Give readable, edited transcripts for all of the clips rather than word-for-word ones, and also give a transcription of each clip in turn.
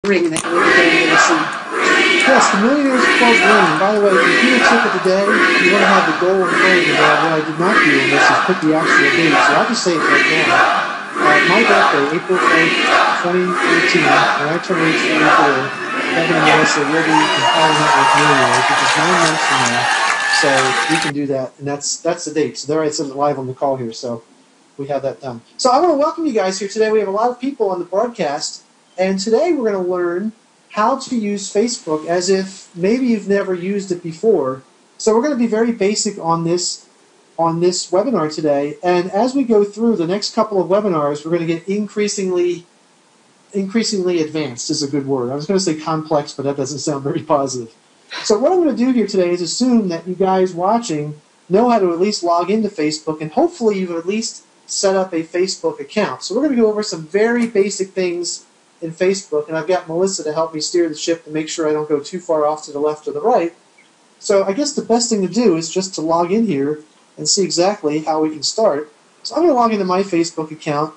ring that we'll be getting really soon. Yes, the Millionaires Club ring. And by the way, computer tip of the day, you want to have the goal in front of you. What I did not do in this is put the actual date, so I'll just say it right now. My birthday, April 8th, 2018, when I turn age 34, Kevin and Melissa will be compiling up with Millionaires, which is 9 months from now. So we can do that, and that's the date. So there I said it live on the call here, so we have that done. So I want to welcome you guys here today. We have a lot of people on the broadcast, and today we're going to learn how to use Facebook as if maybe you've never used it before. So we're going to be very basic on this webinar today, and as we go through the next couple of webinars, we're going to get increasingly advanced is a good word. I was going to say complex, but that doesn't sound very positive. So what I'm going to do here today is assume that you guys watching know how to at least log into Facebook, and hopefully you've at least set up a Facebook account. So we're going to go over some very basic things in Facebook, and I've got Melissa to help me steer the ship to make sure I don't go too far off to the left or the right. So I guess the best thing to do is just to log in here and see exactly how we can start. So I'm going to log into my Facebook account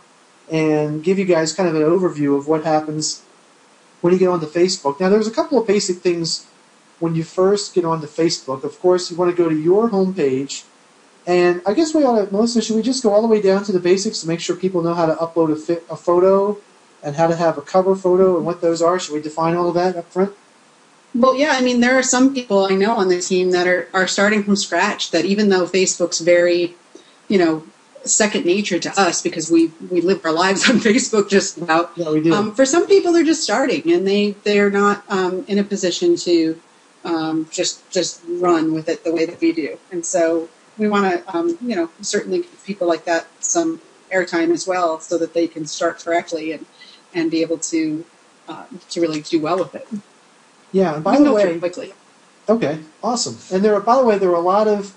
and give you guys kind of an overview of what happens when you get onto Facebook. Now, there's a couple of basic things when you first get onto Facebook. Of course, you want to go to your home page, and I guess we ought to, Melissa, should we just go all the way down to the basics to make sure people know how to upload a photo and how to have a cover photo and what those are? Should we define all of that up front? Well, yeah, I mean, there are some people I know on the team that are starting from scratch, that even though Facebook's very, second nature to us because we live our lives on Facebook just about. Yeah, we do. For some people, they're just starting, and they're not in a position to just run with it the way that we do. And so we want to, certainly give people like that some airtime as well so that they can start correctly and be able to really do well with it. Yeah, and by the way, quickly. Okay, awesome. And by the way, there are a lot of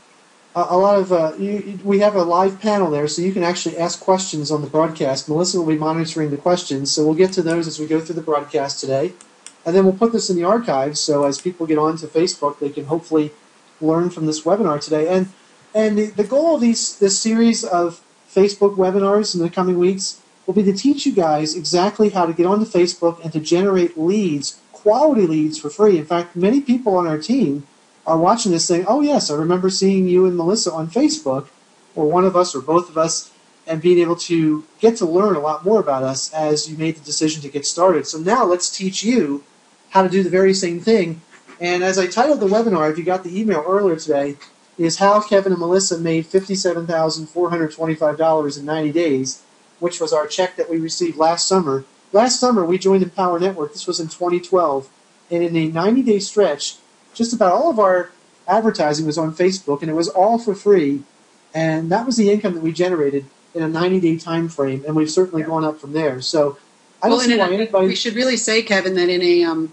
we have a live panel there, so you can actually ask questions on the broadcast. Melissa will be monitoring the questions, so we'll get to those as we go through the broadcast today. And then we'll put this in the archives, so as people get onto Facebook, they can hopefully learn from this webinar today. And the goal of this series of Facebook webinars in the coming weeks will be to teach you guys exactly how to get onto Facebook and to generate leads, quality leads for free. In fact, many people on our team are watching this saying, oh yes, I remember seeing you and Melissa on Facebook, or one of us or both of us, and being able to get to learn a lot more about us as you made the decision to get started. So now let's teach you how to do the very same thing. And as I titled the webinar, if you got the email earlier today, is how Kevin and Melissa made $57,425 in 90 days, which was our check that we received last summer. Last summer, we joined Empower Network. This was in 2012. And in a 90-day stretch, just about all of our advertising was on Facebook, and it was all for free. And that was the income that we generated in a 90-day time frame, and we've certainly gone up from there. So I don't see why anybody... We should really say, Kevin, that in a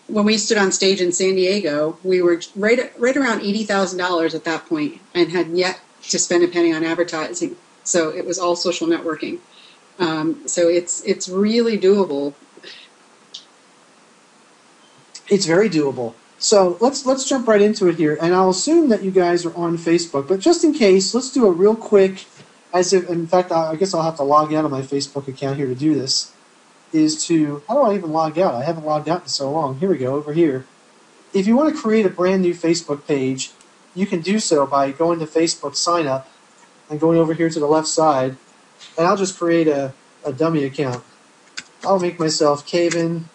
when we stood on stage in San Diego, we were right around $80,000 at that point and had yet to spend a penny on advertising. So it was all social networking. So it's really doable. It's very doable. So let's jump right into it here, and I'll assume that you guys are on Facebook. But just in case, let's do a real quick, as if, in fact, I guess I'll have to log out of my Facebook account here to do this, how do I even log out? I haven't logged out in so long. Here we go, over here. If you want to create a brand new Facebook page, you can do so by going to Facebook Sign Up and going over here to the left side, and I'll just create a dummy account. I'll make myself Kevin.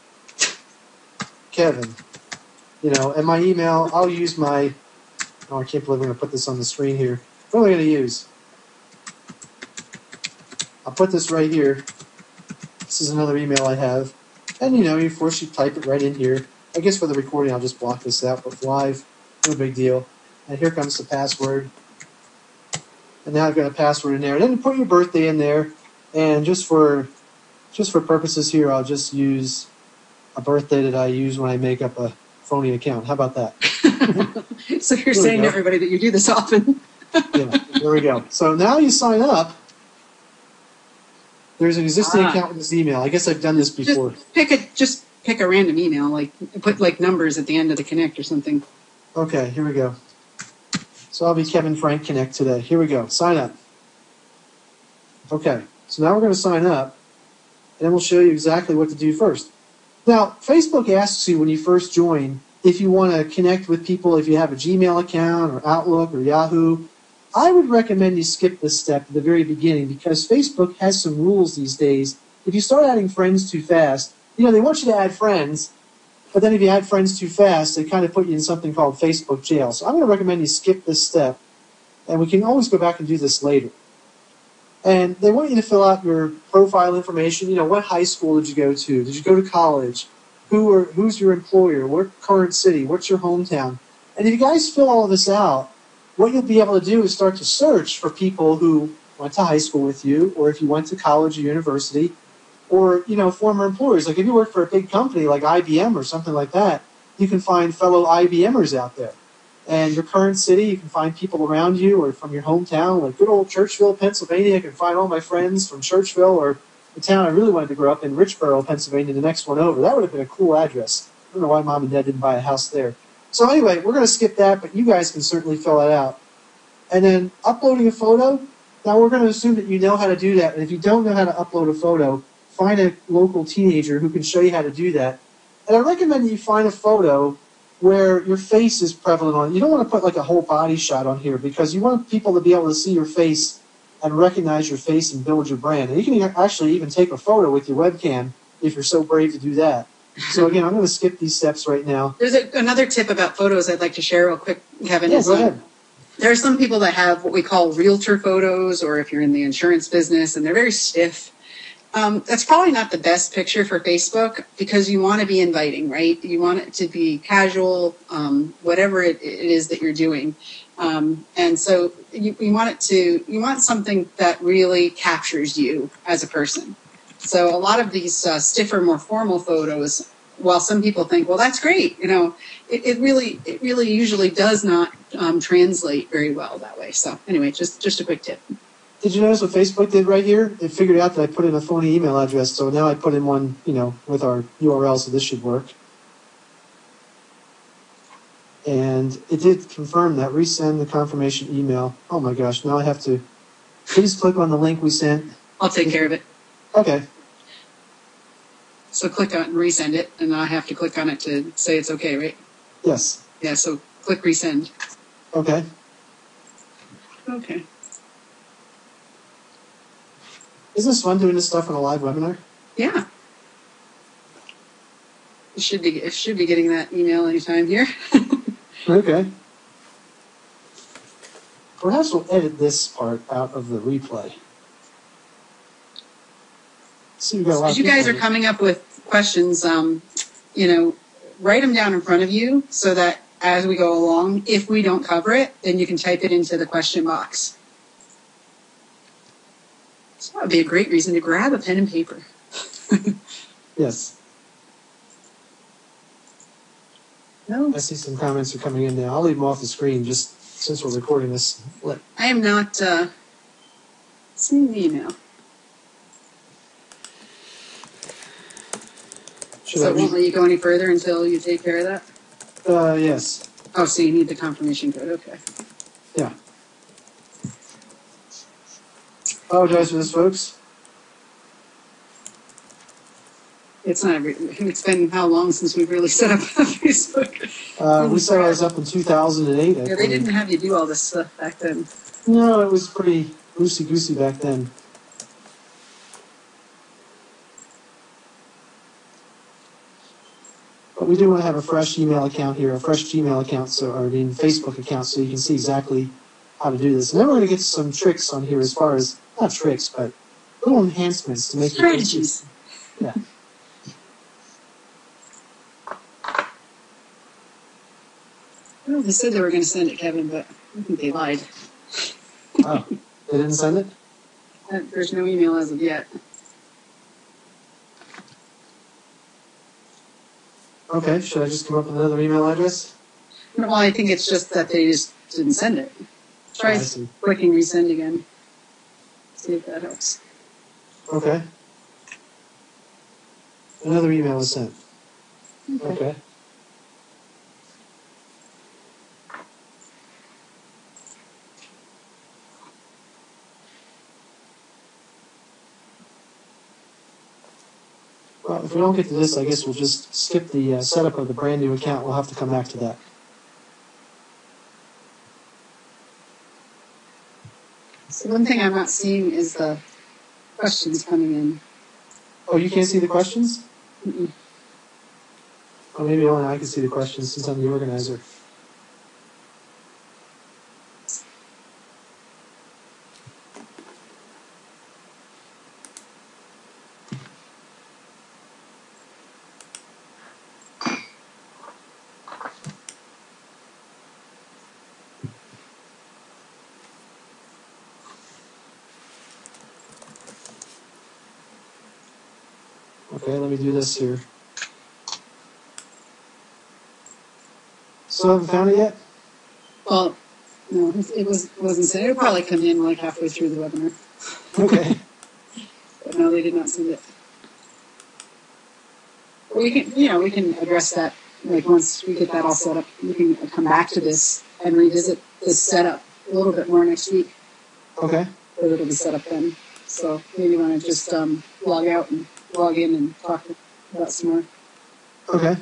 And my email, I'll use my, I can't believe I'm going to put this on the screen here. What am I going to use? I'll put this right here. This is another email I have. And, of course, you type it right in here. I guess for the recording, I'll just block this out, but live, no big deal. And here comes the password. And now I've got a password in there. And then you put your birthday in there. And just for purposes here, I'll just use a birthday that I use when I make up a phony account. How about that? So you're saying to everybody that you do this often. Yeah, there we go. So now you sign up. There's an existing account with this email. I guess I've done this before. Just pick a random email, put numbers at the end of the connect or something. Okay, here we go. So I'll be Kevin Frank Connect today. Here we go. Sign up. Okay, so now we're going to sign up, and then we'll show you exactly what to do first. Now, Facebook asks you when you first join if you want to connect with people, if you have a Gmail account or Outlook or Yahoo. I would recommend you skip this step at the very beginning because Facebook has some rules these days. If you start adding friends too fast, they want you to add friends, but then if you add friends too fast, they kind of put you in something called Facebook jail. So I'm going to recommend you skip this step, and we can always go back and do this later. And they want you to fill out your profile information. What high school did you go to? Did you go to college? Who's your employer? What current city? What's your hometown? And if you guys fill all of this out, what you'll be able to do is start to search for people who went to high school with you, or if you went to college or university, or former employers. Like if you work for a big company like IBM or something like that, you can find fellow IBMers out there. And your current city, you can find people around you or from your hometown, like good old Churchville, Pennsylvania. I can find all my friends from Churchville, or the town I really wanted to grow up in, Richboro, Pennsylvania, the next one over. That would have been a cool address. I don't know why Mom and Dad didn't buy a house there. So anyway, we're going to skip that, but you guys can certainly fill it out. And then uploading a photo. Now we're going to assume that you know how to do that. And if you don't know how to upload a photo, find a local teenager who can show you how to do that. And I recommend that you find a photo where your face is prevalent on it. You don't want to put like a whole body shot on here because you want people to be able to see your face and recognize your face and build your brand. And you can actually even take a photo with your webcam if you're so brave to do that. So again, I'm going to skip these steps right now. There's another tip about photos I'd like to share real quick, Kevin. Yeah, go ahead. There are some people that have what we call realtor photos, or if you're in the insurance business, and they're very stiff. That's probably not the best picture for Facebook because you want to be inviting, right? You want it to be casual, whatever it is that you're doing. And so you want something that really captures you as a person. So a lot of these stiffer, more formal photos, while some people think, well, that's great, it really usually does not translate very well that way. So anyway, just a quick tip. Did you notice what Facebook did right here? It figured out that I put in a phony email address, so now I put in one, with our URL, so this should work. And it did confirm that. Resend the confirmation email. Oh my gosh, now I have to... Please click on the link we sent. I'll take care of it. Okay. So click on it and resend it, and I have to click on it to say it's okay, right? Yes. Yeah, so click resend. Okay. Okay. Isn't this fun doing this stuff on a live webinar? Yeah. It should be getting that email anytime here. Okay. Perhaps we'll edit this part out of the replay. See, we've got a lot As you guys are coming up with questions, write them down in front of you so that as we go along, if we don't cover it, then you can type it into the question box. So that would be a great reason to grab a pen and paper. Yes. No. I see some comments are coming in now. I'll leave them off the screen just since we're recording this. I am not seeing the email. So it won't let you go any further until you take care of that? Yes. Oh, so you need the confirmation code. Okay. Yeah. Apologize for this, folks. It's not. It's been how long since we've really set up Facebook? We set ours up in 2008. Yeah, they didn't have you do all this stuff back then. No, it was pretty loosey-goosey back then. But we do want to have a fresh email account here, a fresh Gmail account, Facebook account, so you can see exactly how to do this. And then we're going to get some tricks on here as far as, not tricks, but little enhancements to make strategies. Yeah. Well, they said they were going to send it, Kevin, but I think they lied. Oh, they didn't send it? There's no email as of yet. Okay, should I just come up with another email address? Well, I think it's just that they just didn't send it. Try clicking resend again. See if that helps. Okay. Another email was sent. Okay. Well, if we don't get to this, I guess we'll just skip the setup of the brand new account. We'll have to come back to that. So one thing I'm not seeing is the questions coming in. Oh, you can't see the questions? Mm-mm. Oh, maybe only I can see the questions since I'm the organizer. Okay, let me do this here. Still haven't found it yet? Well, no, wasn't sent. It'll probably come in like halfway through the webinar. Okay. But no, they did not send it. But we can address that. Like once we get that all set up, we can come back to this and revisit this setup a little bit more next week. Okay. But it'll be set up then. So maybe you want to just log out and log in and talk about some more. Okay.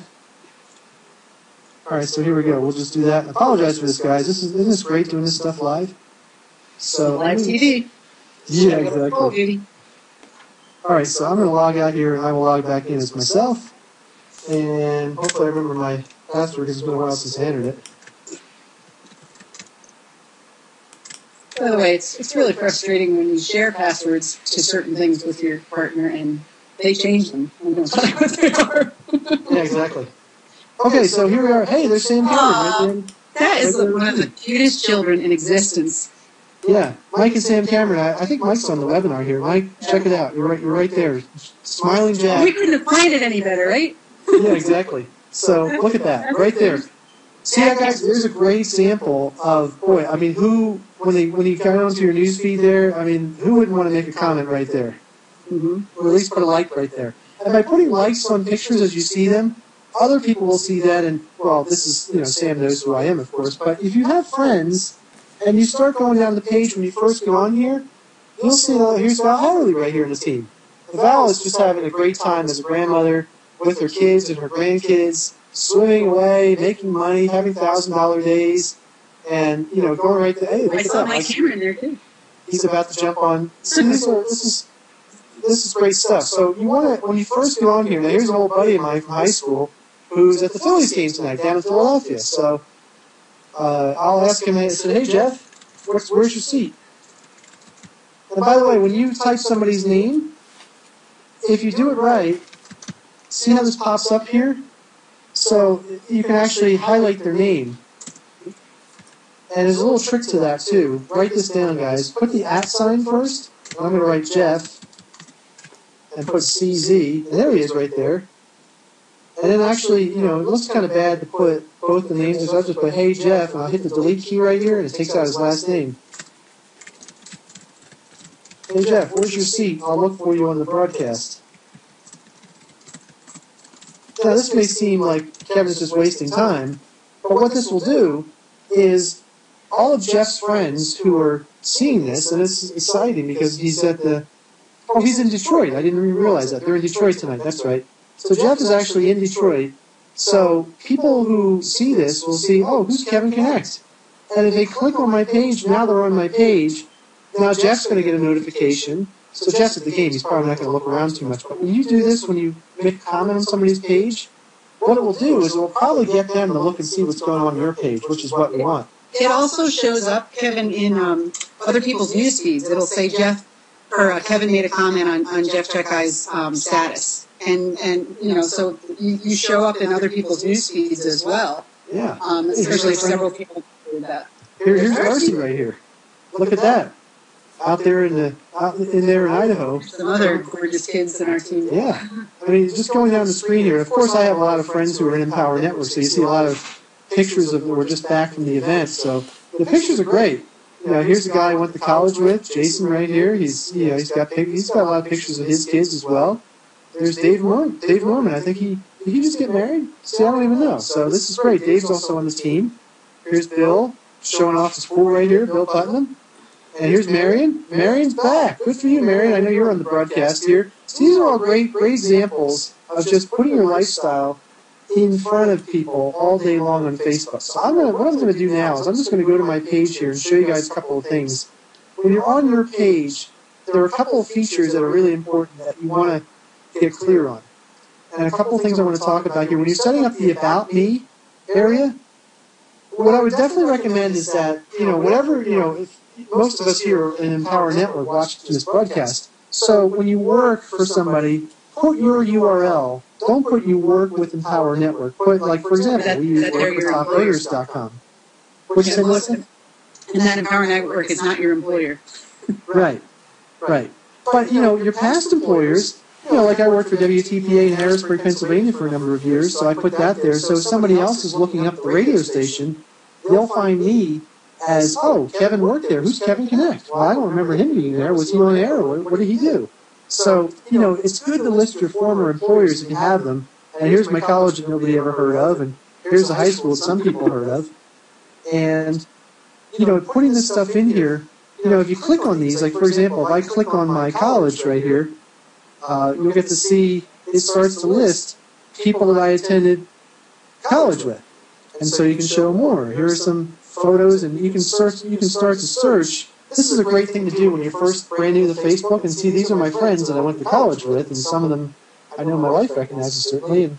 All right, so here we go. We'll just do that. I apologize for this, guys. Isn't this great doing this stuff live? So live TV. Yeah, exactly. All right, so I'm going to log out here, and I will log back in as myself. And hopefully I remember my password because it's been a while since I entered it. By the way, it's really frustrating when you share passwords to certain things with your partner and they change them and don't tell you what they are. Yeah, exactly. Okay, so here we are. Hey, there's Sam Cameron right there. That is one of the cutest children in existence. Yeah, Mike and Sam Cameron. I think Mike's on the webinar here. Mike, check it out. You're right there. Smiling Jack. We couldn't have planned it any better, right? Yeah, exactly. So look at that right there. See that, guys? There's a great example of, boy, I mean, when you come onto your news feed there, I mean, who wouldn't want to make a comment right there? Mm-hmm. Or at least put a like right there. And by putting likes on pictures as you see them, other people will see that, and, well, this is, Sam knows who I am, of course, but if you have friends, and you start going down the page when you first go on here, you'll see, here's Val Hatterley right here in the team. Val is just having a great time as a grandmother with her kids and her grandkids, swimming away, making money, having $1,000 days, and, going right to, hey, I saw Mike Cameron there, too. He's about to jump on. See, this is great stuff. So you want to, when you first go on here, now here's an old buddy of mine from high school who's at the Phillies game tonight down in Philadelphia. So I'll ask him, I said, hey, Jeff, where's your seat? And by the way, when you type somebody's name, if you do it right, see how this pops up here? So you can actually highlight their name. And there's a little trick to that, too. Write this down, guys. Put the @ sign first. I'm going to write Jeff and put CZ. And there he is right there. And then actually, it looks kind of bad to put both the names. So I'll just put, hey, Jeff, and I'll hit the delete key right here, and it takes out his last name. Hey, Jeff, where's your seat? I'll look for you on the broadcast. Now, this may seem like Kevin's just wasting time, but what this will do is all of Jeff's friends who are seeing this, and it's exciting because he's he's in Detroit. I didn't even realize that. They're in Detroit tonight. That's right. So Jeff is actually in Detroit. So people who see this will see, oh, who's Kevin Connect? And if they click on my page, now they're on my page. Now Jeff's going to get a notification. So Jeff's at the game. He's probably not going to look around too much. But when you do this, when you make a comment on somebody's page, what it will do is it will probably get them to look and see what's going on your page, which is what we want. It also shows up, Kevin, in other people's news feeds. It'll say Kevin made a comment on Jeff Checkey's status. And so you show up in other people's news feeds as well. Yeah. Especially if several people do that. Here's Darcy right here. Look at that. Out there in Idaho. Some other gorgeous kids in our team. Yeah. I mean, just going down the screen here. Of course, I have a lot of friends who are in Empower Network, so you see a lot of pictures of we're just back from the event. So the pictures are great. Here's a guy I went to college with, Jason, right here. He's got a lot of pictures of his kids as well. There's Dave Norman. I think did he just get married? See, I don't even know. So this is great. Dave's also on the team. Here's Bill showing off his pool right here, Bill Putnam. And here's Marion. Marion's back. Good for you, Marion. I know you're on the broadcast here. So these are all great examples of just putting your lifestyle in front of people all day long on Facebook. So what I'm going to do now is I'm just going to go to my page here and show you guys a couple of things. When you're on your page, there are a couple of features that are really important that you want to get clear on. And a couple of things I want to talk about here. When you're setting up the About Me area, what I would definitely recommend is that, if most of us here in Empower Network watch this broadcast. So when you work for somebody, put your URL. Don't put you work with Empower Network. Put, like, for example, we use workwithtopraters.com. What'd you say, Melissa? And that Empower Network is not your employer. Right. But, your past employers, like I worked for WTPA in Harrisburg, Pennsylvania for a number of years, so I put that there. So if somebody else is looking up the radio station, they'll find me as, oh, Kevin worked there. Who's Kevin Connect? Well, I don't remember him being there. Was he on air? What did he do? So, it's good to list your former employers if you have them. And here's my college that nobody ever heard of, and here's the high school that some people heard of. And, putting this stuff in here, if you click on these, like, for example, if I click on my college right here, you'll get to see it starts to list people that I attended college with. And so you can show more. Here are some photos, and you can start to search. This is a great thing to do when you're first brand new to Facebook and see these are my friends that I went to college with, and some of them I know my wife recognizes certainly. And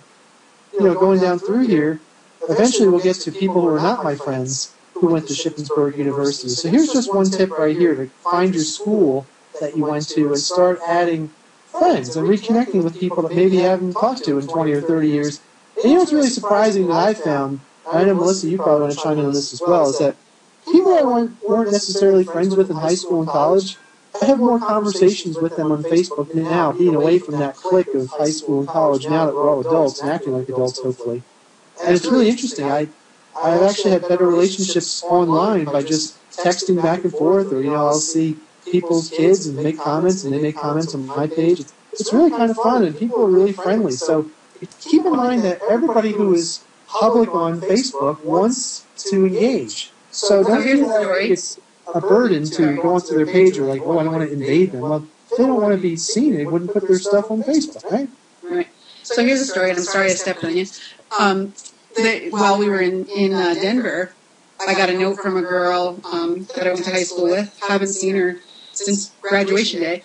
going down through here, eventually we'll get to people who are not my friends who went to Shippensburg University. So here's just one tip right here to find your school that you went to and start adding friends and reconnecting with people that maybe you haven't talked to in 20 or 30 years. And what's really surprising that I found, I know, Melissa, you probably want to chime in on this as well, is that people I weren't necessarily friends with in high school and college, I have more conversations with them on Facebook now, being away from that clique of high school and college now that we're all adults and acting like adults, hopefully. And it's really interesting. I've actually had better relationships online by just texting back and forth, or, I'll see people's kids and make comments, and they make comments on my page. It's really kind of fun, and people are really friendly. So keep in mind that everybody who is public on Facebook wants to engage. So don't feel like it's a burden to go onto their page or like, oh, I don't want to invade them. Well, if they don't want to be seen, they wouldn't put their stuff on Facebook, right? Right. So here's a story, and I'm sorry I stepped on you. While we were in Denver, I got a note from a girl that I went to high school with. Haven't seen her since graduation day.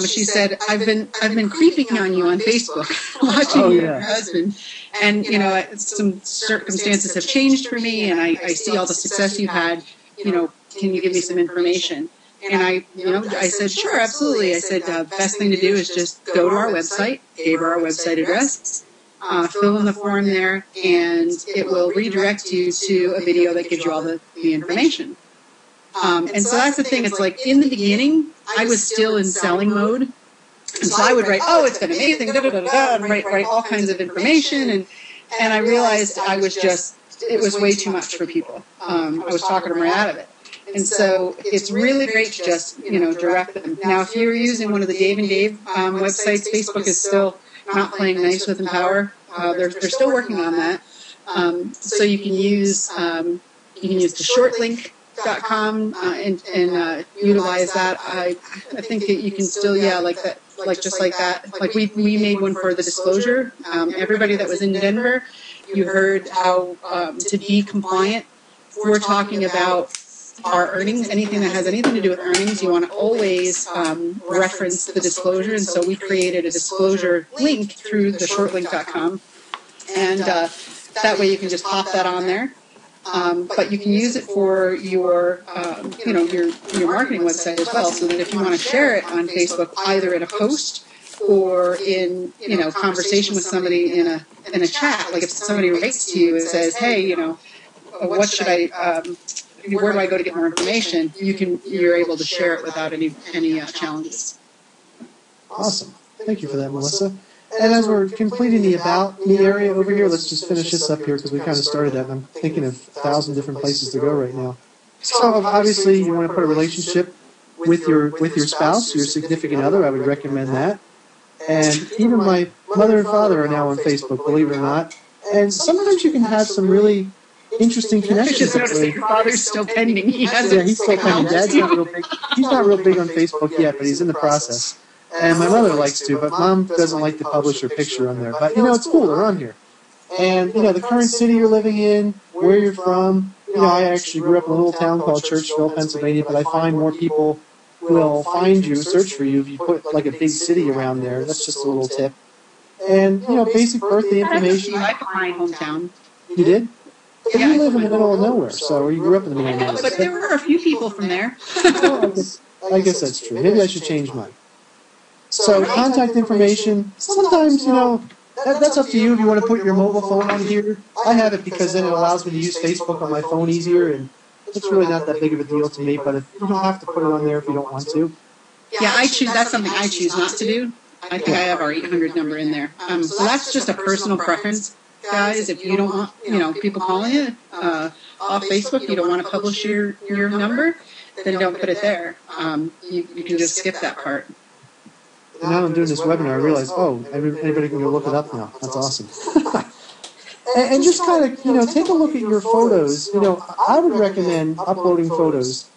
She said, I've been creeping on you on Facebook, watching your husband. And, some circumstances have changed for me, and I see all the success you've had. Can you give me some information? And I said, sure, absolutely. I said, best thing to do is just go to our website, gave her our website address, fill in the form there, and it will redirect you to a video that gives you all the information. And so that's the thing. It's like in the beginning, I was still in selling mode. And so I would write, oh, it's been amazing, and write all kinds of information. And I realized it was way too much for people. I was talking them right out of it. And so it's really great to just, direct them. Now, if you're using one of the Dave and Dave websites, Facebook is still not playing nice with Empower. They're still working on that. So you can use the shortlink.com and utilize that. I think that you can still, like that, just like that. Like we made one for the disclosure. Everybody that was in Denver, you heard how to be compliant. We're talking about our earnings, anything that has anything to do with earnings, you want to always reference the disclosure. And so we created a disclosure link through the shortlink.com. And that way you can just pop that on there. But you can use it for your marketing website as well, so that if you want to share it on Facebook, either in a post or in, conversation with somebody in a chat, like if somebody writes to you and says, hey, what should where do I go to get more information? You're able to share it without any challenges. Awesome. Thank you for that, Melissa. And as we're completing the About Me area over here, let's just finish this up here because we kind of started that, and I'm thinking of 1,000 different places to go right now. So obviously you want to put a relationship with your spouse, your significant other. I would recommend that. And even my mother and father are now on Facebook, believe it or not. And sometimes you can have some really interesting connections. Your father's still pending. He's still pending. Dad's not real big. He's not real big on Facebook yet, but he's in the process. And my mother likes to, but Mom doesn't like to publish her picture on there. But, it's cool. They're on here. And, the current city you're living in, where you're from. I actually grew up in a little town called Churchville, Pennsylvania, but I find more people will find you, search for you if you put like a big city around there. That's just a little tip. And, basic birthday information. I put my hometown. You did? But Yeah, you live in the middle of nowhere, or you grew up in the middle of nowhere. But there were a few people from there. Well, I guess that's true. Maybe I should change mine. So contact information, sometimes, that's up to you if you want to put your mobile phone on here. I have it because then it allows me to use Facebook on my phone easier, and it's really not that big of a deal to me, but if you don't have to put it on there if you don't want to. Yeah, that's something I choose not to do. I think I have our 800 number in there. So that's just a personal preference, guys. If you don't want, people calling you off Facebook, you don't want to publish your number, then don't put it there. You can just skip that part. And now I'm doing this webinar, I realize, anybody can go look it up now. That's awesome. and just kind of, take a look at your photos. I would recommend uploading photos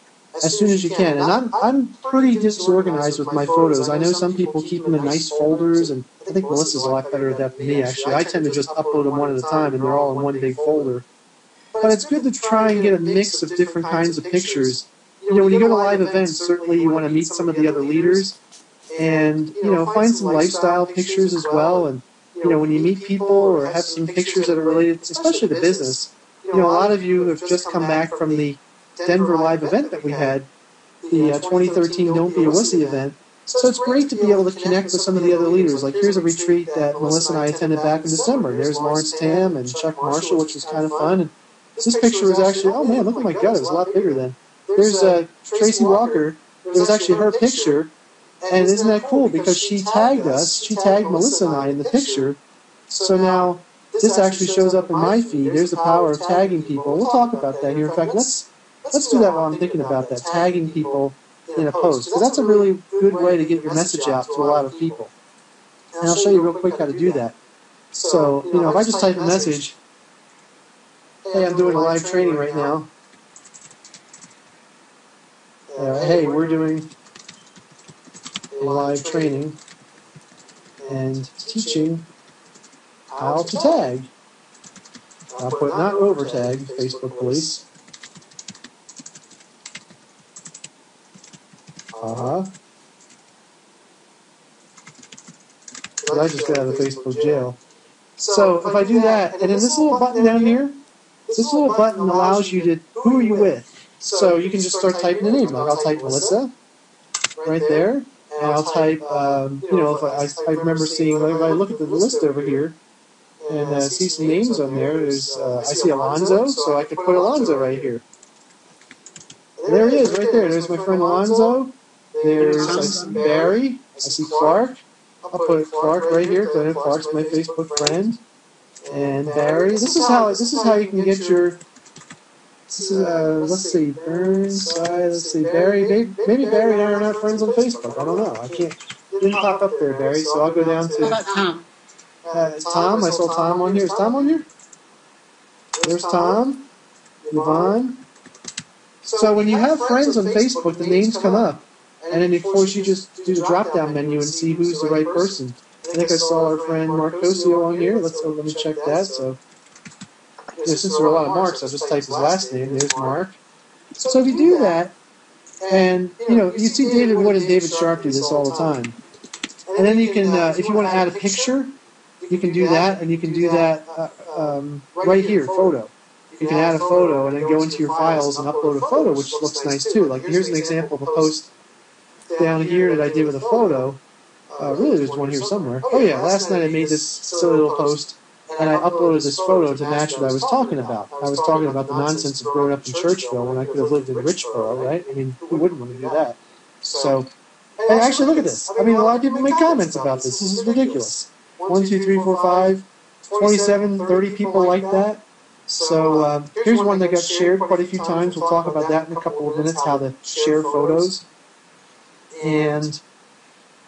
as soon as you can. And I'm pretty disorganized with my photos. I know some people keep them in nice folders, and I think Melissa's a lot better at that than me, actually. I tend to just upload them one at a time, and they're all in one big folder. But it's good to try and get a mix of different kinds of pictures. When you go to live events, certainly you want to meet some of the other leaders. And, find some lifestyle pictures as well. And, when you meet people or have some pictures that are related, especially to business, a lot of you have just come back from the Denver live event that we had, the 2013 Don't Be a Wussy event. So it's great to be able to connect with some of the other leaders. Like here's a retreat that Melissa and I attended back in December. There's Lawrence Tam and Chuck Marshall, which was kind of fun. And this picture was actually, oh man, look at my gut, it was a lot bigger then. There's Tracy Walker. It was actually her picture. And isn't that cool? Because she tagged us. She tagged Melissa and I in the picture. So now this actually shows up in my feed. There's the power of tagging people. We'll talk about that here. In fact, let's do that while I'm thinking about that, tagging people in a post. Because that's a really good way to get your message out to a lot of people. And I'll show you real quick how to do that. So, if I just type a message, hey, I'm doing a live training right now. Hey, we're doing a live training and teaching how to tag. I'll put not over tag, Facebook police. I just got out of Facebook jail. So if I do that, and then this little button down here, this little button allows you to, who are you with? So you can just start typing the name. Like I'll type Melissa right there. And I'll type, if I remember seeing, if I look at the list over here and see some names on there, I see Alonzo, so I could put Alonzo right here. There he is, right there. There's my friend Alonzo. I see Barry. I see Clark. I'll put Clark right here because I know Clark's my Facebook friend. And Barry. This is how you can get your. Let's see, Burnside, let's see, Barry, maybe Barry and I are not friends on Facebook. I don't know. Didn't pop up there, Barry, so I'll go down to... How about Tom? Tom, I saw Tom on here. Is Tom on here? There's Tom, Yvonne. So when you have friends on Facebook, the names come up, and then of course you just do the drop-down menu and see who's the right person. I think I saw our friend Mark Cosio on here. Let me check that, so... since there are a lot of Marks, I'll just type his last name. There's Mark. So if you do that, and, you see David Wood and David Sharp do this all the time. And then you can, if you want to add a picture, you can do that, and you can do that right here, photo. You can add a photo and then go into your files and upload a photo, which looks nice too. Like here's an example of a post down here that I did with a photo. Really, there's one here somewhere. Oh yeah, last night I made this silly little post. And I uploaded this photo to match what I was talking about. I was talking about the nonsense of growing up in Churchville when I could have lived in Richboro, right? I mean, who wouldn't want to do that? So, and actually, look at this. I mean, a lot of people make comments about this. This is ridiculous. 1, 2, 3, 4, 5, 27, 30 people like that. So, here's one that got shared quite a few times. We'll talk about that in a couple of minutes, how to share photos. And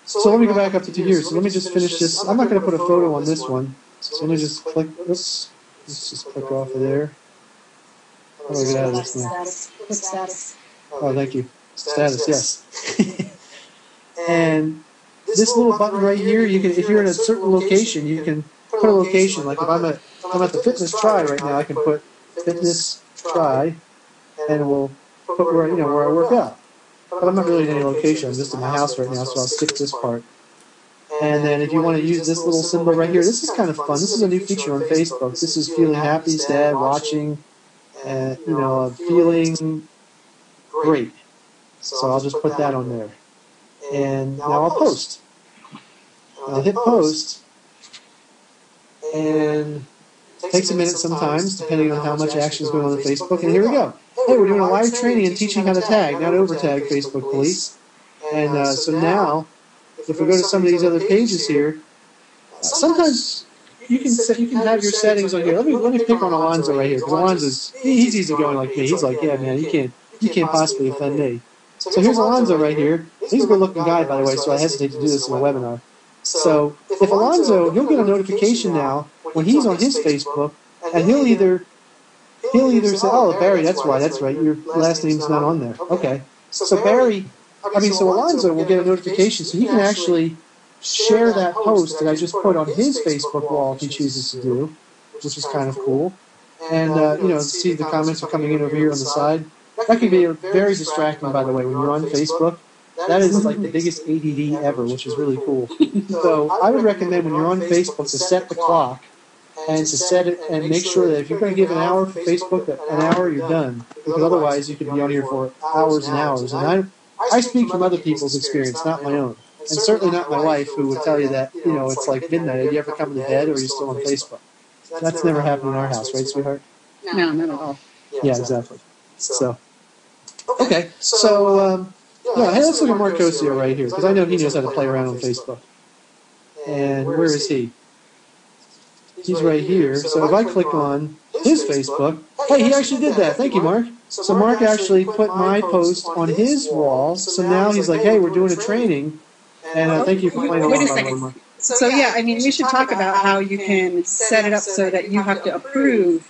so let me go back up to here. So let me just finish this. I'm not going to put a photo on this one. So let me just click this. Let's just click off of there. How do I get out of this now? Click status. Oh, thank you. Status, yes. And this little button right here, you can, if you're in a certain location, you can put a location. Like if I'm at the fitness try right now, I can put fitness try, and it will put where where I work out. But I'm not really in any location. I'm just in my house right now, so I'll skip this part. And then if you want to use this little symbol right here, this is kind of fun. This is a new feature on Facebook. This is feeling happy, sad, watching, feeling great. So I'll just put that on there. And now I'll post. I'll hit post. And it takes a minute sometimes, depending on how much action is going on Facebook. And here we go. Hey, we're doing a live training and teaching how to tag, not overtag Facebook police. And so now, if we go to some of these other pages here, sometimes you can have your settings on here. Let me pick on Alonzo right here, because Alonzo's he's easygoing like me. He's like, yeah, man, you can't possibly offend me. So here's Alonzo right here. He's a good-looking guy, by the way, so I hesitate to do this in a webinar. So if Alonzo, he'll get a notification now when he's on his Facebook, and he'll either say, oh, Barry, that's right, your last name's not on there. Okay. So Alonzo will get a notification, so he can actually share that post that I just put on his Facebook wall if he chooses to do, which is kind of cool. And, see the comments are coming in over here on the side. That can be very distracting, by the way, when you're on Facebook. That is like the biggest ADD ever, which is really cool. So I would recommend when you're on Facebook to set the clock and to set it and make sure that if you're going to give an hour for Facebook, an hour, you're done. Because otherwise you could be on here for hours and hours. And I speak from other people's experience, not my own. And certainly not my wife, who would tell you that, it's like midnight. Have you ever come to bed or are you still on Facebook? That's never happened in our house, right, sweetheart? No, not at all. Yeah, exactly. So, okay. So, hey, let's look at Marcosio right here, because I know he knows how to play around on Facebook. And where is he? He's right here. So if I click on his Facebook, hey, he actually did that. Thank you, Mark. So Mark actually put my post on his wall. So now he's like, hey, we're doing a training. And thank you for playing along, by the way, Mark. So yeah, I mean, we should talk about how you can set it up so that you have to approve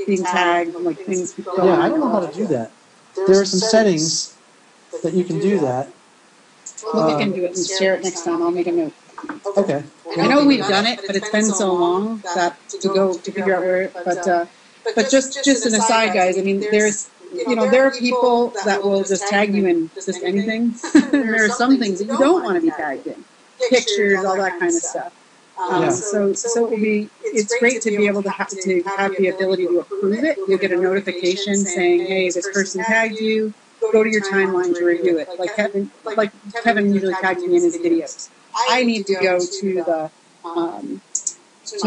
being tagged, like things. Yeah, I don't know how to do that. There are some settings that you can do that. Well, we can do it and share it next time. I'll make a note. Okay. I know we've done it, but it's been so long that to figure out where. But just an aside, guys. I mean, there are people that will just tag you in just anything. There are some things that you don't want to be tagged in, pictures, all that kind of stuff. So it's great to be able to have the ability to approve it. You'll get a notification saying, hey, this person tagged you. Go to your timeline to review it. Like Kevin usually tags me in his videos. I need to go to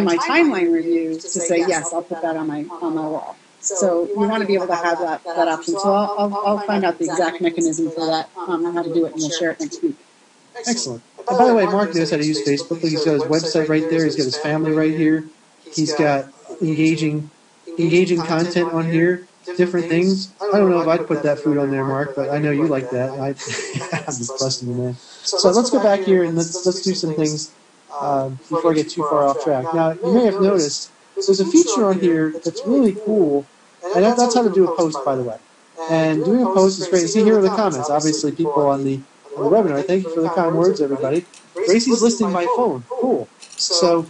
my timeline reviews to say, yes, I'll put that on my wall. So you want to be able to have that option. So I'll find out the exact mechanism for that, how to do it, and we'll share it next week. Excellent. And by the way, Mark knows how to use Facebook. He's got his website right there. He's got his family right here. He's got engaging content on here. Different things. I don't know if I'd put that food on there, Mark, but I know you like that. I'm just busting you, man. So let's go back here and let's do some things before I get too far off track. Now, you may have noticed there's a feature on here that's really cool, and that's how to do a post, by the way. And doing a post is great. See, here are the comments. Obviously, people on the webinar. Thank you for the kind words, everybody. Gracie's listening by phone. Cool. So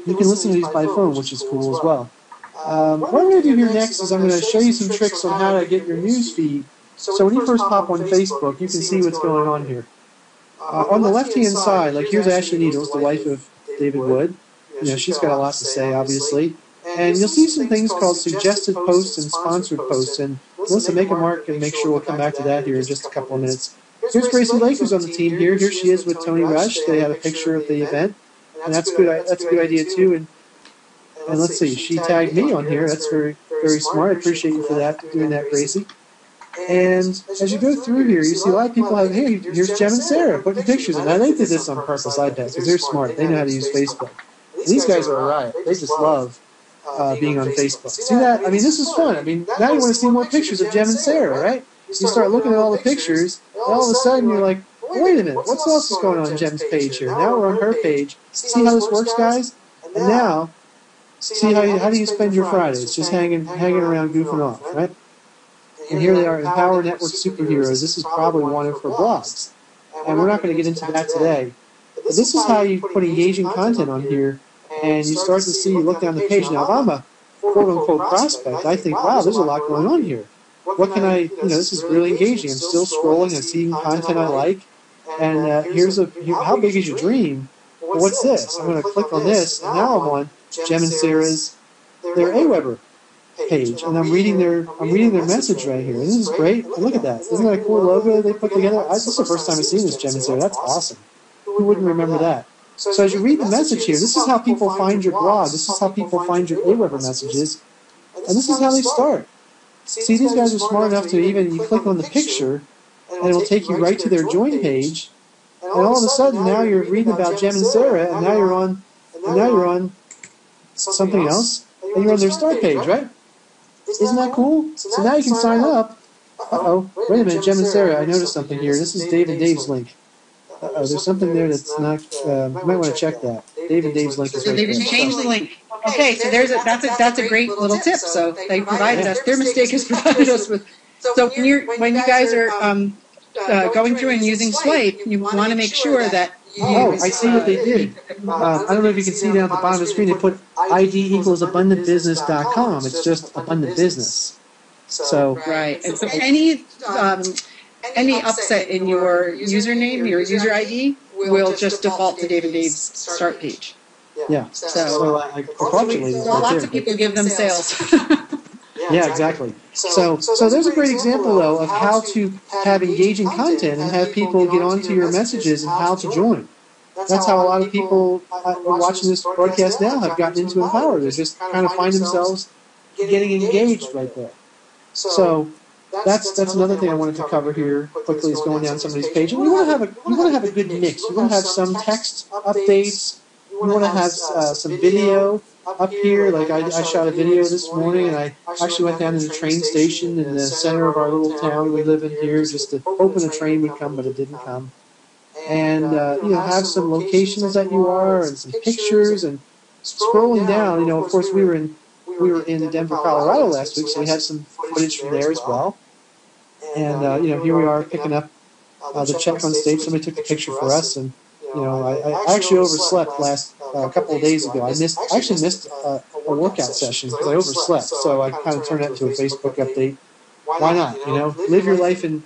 you can listen to these by phone, which is cool as well. What I'm going to do here next is I'm going to show you some tricks on how to get your news feed. So when you first pop on Facebook, you can see what's going on here. On the left-hand side, like here's Ashley Needles, the wife of David Wood. She's got a lot to say, obviously. And you'll see some things called suggested posts and sponsored posts. And Melissa, make a mark and make sure we'll come back to that here in just a couple of minutes. Here's Gracie Lake, who's on the team here. Here she is with Tony Rush. They have a picture of the event. And that's good. That's a good idea, too. And let's see, she tagged me on here. That's very, very smart. I appreciate you for that, doing that, Gracie. And as you go through here, you see a lot of people have, hey, here's Jem and Sarah putting pictures in. Now, they did this on purpose, I bet, because they're smart. They know how to use Facebook. These guys are a riot. They just love being on Facebook. See that? I mean, this is fun. I mean, now you want to see more pictures of Jem and Sarah, right? You start looking at all the pictures, and all of a sudden you're like, wait a minute, what else is going on Jem's page here? Now we're on her page. See how this works, guys? And now, see how do you spend your Fridays? Just hanging around, goofing off, right? And here they are, Empower Network Superheroes. This is probably wanted for blogs. and we're not going to get into that today. But this is how you put engaging content on here, and you start to see, you look down the page. Now, if I'm a quote-unquote prospect, I think, wow, there's a lot going on here. What can I, this is really engaging. I'm still scrolling, I'm seeing content I like, and how big is your dream? Well, what's this? I'm going to click on this, and now I'm on Jem and Sarah's, their AWeber page, and I'm reading their message right here. This is great. And look at that. Isn't that a cool logo they put together? This is the first time I've seen this, Jem and Sarah. That's awesome. Who wouldn't remember that? So as you read the message here, this is how people find your blog. This is how people find your AWeber messages, and this is how they start. See, these guys are smart enough to you click on the picture, and it will take you right to their join page, and all of a sudden now you're reading about Jem and Sarah, and now you're on something else, and you're on their start page, right? Isn't that cool? So now you can sign up. Uh-oh, wait a minute, Jem and Sarah, I noticed something here. This is Dave and Dave's link. Uh-oh, there's something there that's not, you might want to check that. Dave and Dave's link is right there. They just changed the link. Okay, so that's a great little tip. So they provided us, their mistake has provided us with, so when you guys are going through and using Swipe, you want to make sure that I see what they did. I don't know if you can see down at the bottom of the screen, they put ID equals abundantbusiness.com. It's just abundant business. So right, and so any upset in your username, your user ID, will just default to Dave and Dave's start page. Yeah. So I congratulate them. Well, lots of people give them sales. Yeah, exactly. So there's a great example, though, of how to have engaging content and have people get onto your messages and how to join. That's how a lot of people watching this broadcast now have gotten into Empower. They just kind of find themselves getting engaged right there. So that's another thing I wanted to cover here quickly, is going down somebody's page. And you want to have a good mix. You want to have some text updates. You want to have some video up here. Like I shot a video this morning, and I actually went down to the train station in the center of our little town we live in here, just to hoping a train would come, but it didn't come. And have some locations that you are, and some pictures, and scrolling down. Of course, we were in Denver, Colorado last week, so we had some footage from there as well. And here we are picking up the check on stage. Somebody took a picture for us, and I actually overslept a couple of days ago. I actually missed a workout session because I overslept. So I kind of turned that into a Facebook update. Why not? Live your life in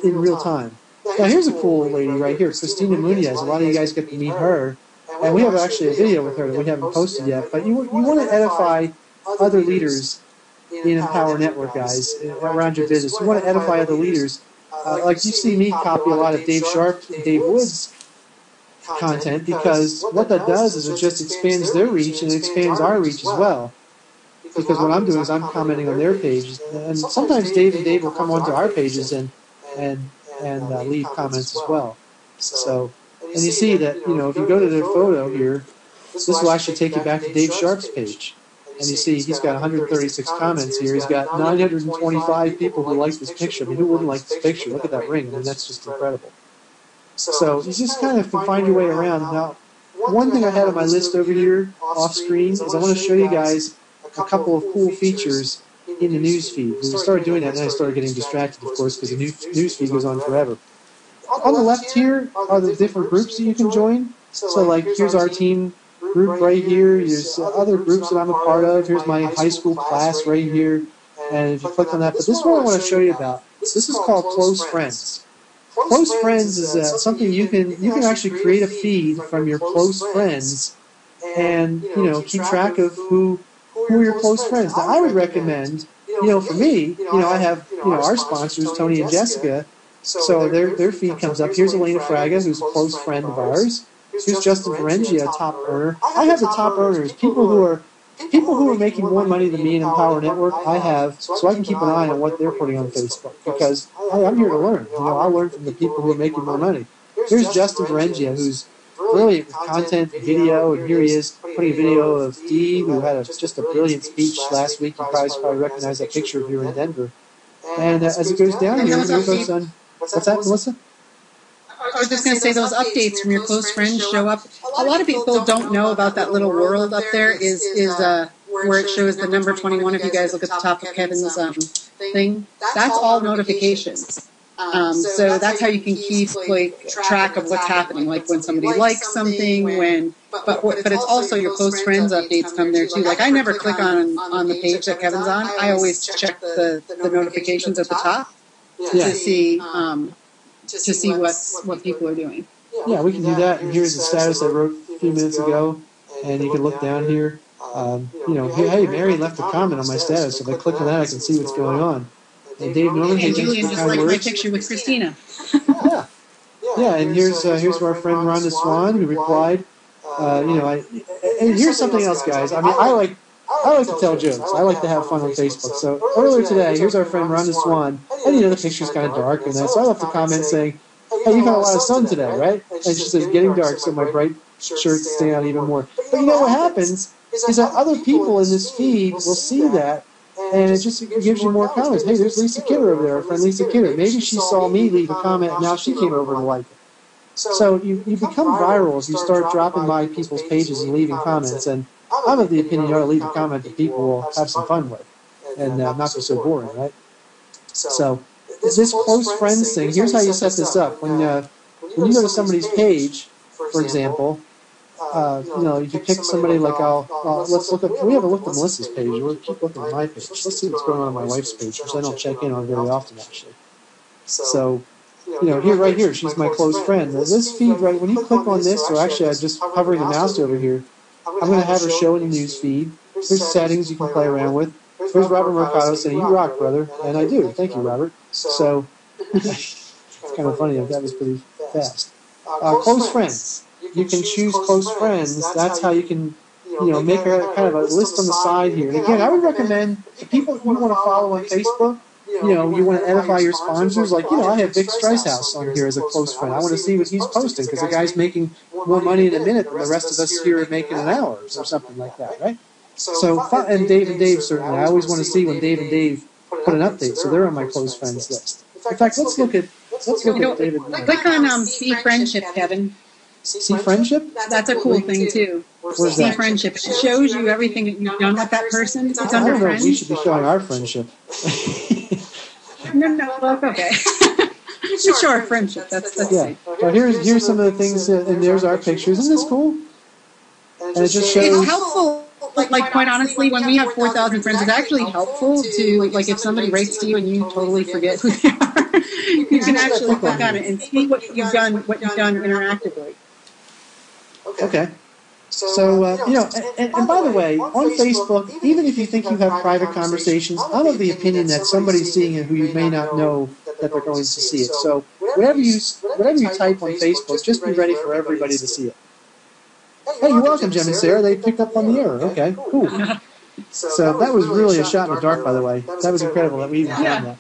real time. Now here's a cool lady right here, Christina Munoz. A lot of you guys get to meet her, and we have actually a video with her that we haven't posted yet. But you want to edify other leaders in Empower Network, guys, around your business. You want to edify other leaders. Like you see me copy a lot of Dave Sharp and Dave Wood's content, because what that does is it just expands their reach, and it expands our reach as well. Because what I'm doing is I'm commenting on their pages, and sometimes Dave and Dave will come onto our pages and leave comments as well. So, and you see that if you go to their photo here, this will actually take you back to Dave Sharp's page. And you see he's got 136 comments here. He's got 925 people who like this picture. I mean, who wouldn't like this picture? Look at that ring. I mean, that's just incredible. So you just kind of can find your way around. Now, one thing I had on my list over here off screen is I want to show you guys a couple of cool features in the news feed. When we started doing that, and then I started getting distracted, of course, because the news feed goes on forever. On the left here are the different groups that you can join. So, like, here's our team group right here. There's other groups that I'm a part of. Here's my high school class right here. And if you click on that, but this one I want to show you about. This is called Close Friends. Close Friends is something you can actually create a feed from your close friends, and keep track of who are your close friends. Now I would recommend, for me, I have our sponsors, Tony and Jessica, so their feed comes up. Here's Elena Fraga, who's a close friend of ours. Here's Justin Ferengi, a top earner. I have the top earners, people who are making more money than me in Empower Network. I have, so I can keep an eye on what they're putting on Facebook, because I'm here to learn. I learn from the people who are making more money. Here's Justin Ferengi, who's brilliant with content, video, and here he is putting a video of Dee, who had just a brilliant speech last week. You probably recognize that picture if you're in Denver. And as it goes down here, there goes on. What's that, Melissa? I was just going to say, those updates from your close friends show up. A lot of people don't know about that little world up there is where it shows the number 21. If you guys look at the top of Kevin's thing, that's all notifications. So that's how you can keep like track of what's happening, like when somebody likes something, but it's also your close friends updates come there too. Like I never click on the page that Kevin's on. I always check the notifications at the top to see what people are doing. Yeah, we can do that. And here's the status I wrote a few minutes ago, and you can look down here. Hey, Mary left a comment on my status. If I click on that, I can see what's going on. And Dave Norman, and Julian just liked my picture with Christina. Yeah, and here's our friend Rhonda Swan who replied. And here's something else, guys. I mean, I like to tell jokes. I like to have fun on Facebook. So earlier today, here's our friend Rhonda Swan, and the picture's kind of dark and that. So I left a comment saying, "Hey, you've had a lot of sun today, right?" And she says, "Getting dark, so my bright shirts stand out even more." But you know what happens is that other people in this feed will see that, and it just gives you more comments. Hey, there's Lisa Kidder over there, our friend Lisa Kidder. Maybe she saw me leave a comment, and now she came over to like it. So you become viral if you start dropping by people's pages and leaving comments. And I'm of the opinion you ought to leave a comment that people will have some fun with and not be so boring, right? So this close friends thing, here's how you set this up. When you go to somebody's page, for example, you can pick somebody like let's look at. We haven't looked at Melissa's page. We'll keep looking at my page. Let's see what's going on my wife's page, which I don't check in on very often actually. So. Right here, she's my close friend. Now, this feed, right, when you click on this, or actually I'm just hovering the mouse over here, I'm going to have her show in the news feed. There's settings you can play around with. There's Robert Mercado saying, "You rock, brother." And I do. Thank you, Robert. So, it's kind of funny. That was pretty fast. Close friends. You can choose close friends. That's how you can, make a kind of a list on the side here. And again, I would recommend the people who you want to follow on Facebook, you want to edify your sponsors. Like, I have Vic Streishouse on here as a close friend. I want to see what he's posting because the guy's making more money in a minute than the rest of us here are making in hours or something like that, right? So, and Dave certainly. I always want to see when Dave and Dave put an update, so they're on my close friends list. In fact, let's look at David. Click on See Friendship, Kevin. See Friendship? That's a cool thing too. See Friendship. It shows you everything that you've done with that person. It's under I don't know friends. if we should be showing our friendship. No, that's okay. It's short friendship. That's yeah. Well, here's some of the things, and there's our pictures. Isn't this cool? And it just shows. It's helpful. Like quite honestly, when we have 4,000 friends, it's actually helpful to if somebody writes to you and you totally forget who they are, you can actually click on it and see what you've done interactively. Okay. So, and by the way, on Facebook, even if you think you have private conversations, I'm of the opinion that somebody's seeing it who you may not know that they're going to see it. So whatever you type on Facebook, just be ready for everybody to see it. Hey, you're welcome, Jim and Sarah. They picked up on the error. Okay, cool. So that was really a shot in the dark, by the way. That was incredible that we even found that.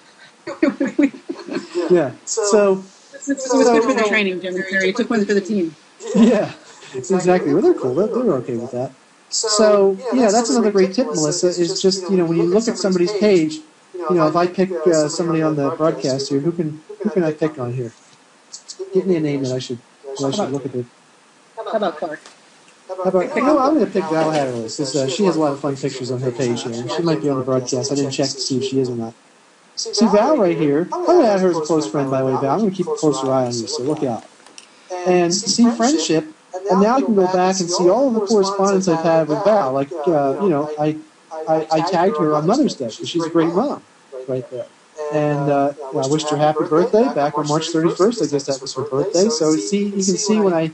Yeah. So this was good for the training, Jim and Sarah. You took one for the team. Yeah. Exactly. Well, they're cool. They're okay with that. So, that's another great tip, Melissa, is just, when you look at somebody's page, if I pick somebody on the broadcast here, who can I pick on here? Give me a name that I should look at. How about Clark? I'm going to pick Val Hatterley, because she has a lot of fun pictures on her page here. She might be on the broadcast. I didn't check to see if she is or not. See, Val right here, I'm going to add her as a close friend, by the way, Val. I'm going to keep a closer eye on you, so look out. And see Friendship. And now I can go back and see all of the correspondence I've had with Val. Like, I tagged her on Mother's Day because she's a great mom right there. And I wished her happy birthday back on March 31st. I guess that was her birthday. So you can see when I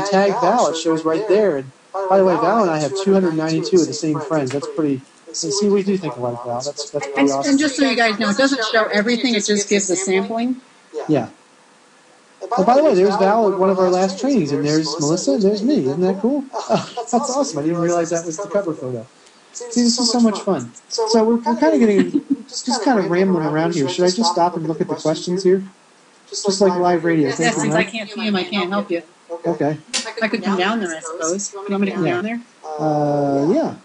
tag Val, it shows right there. And by the way, Val and I have 292 of the same friends. That's pretty. See, we do think alike, Val. That's pretty awesome. And just so you guys know, it doesn't show everything. It just gives the sampling. Yeah. Oh, by the way, there's Val at one of our last trainings, and there's Melissa, and there's me. Isn't that cool? That's awesome. I didn't realize that was the cover photo. See, this is so much fun. So we're kind of getting, just kind of rambling around here. Should I just stop and look at the questions here? Just like live radio. Yes, since I can't see him, I can't help you. Okay. I could come down there, I suppose. You want me to come down there? Yeah.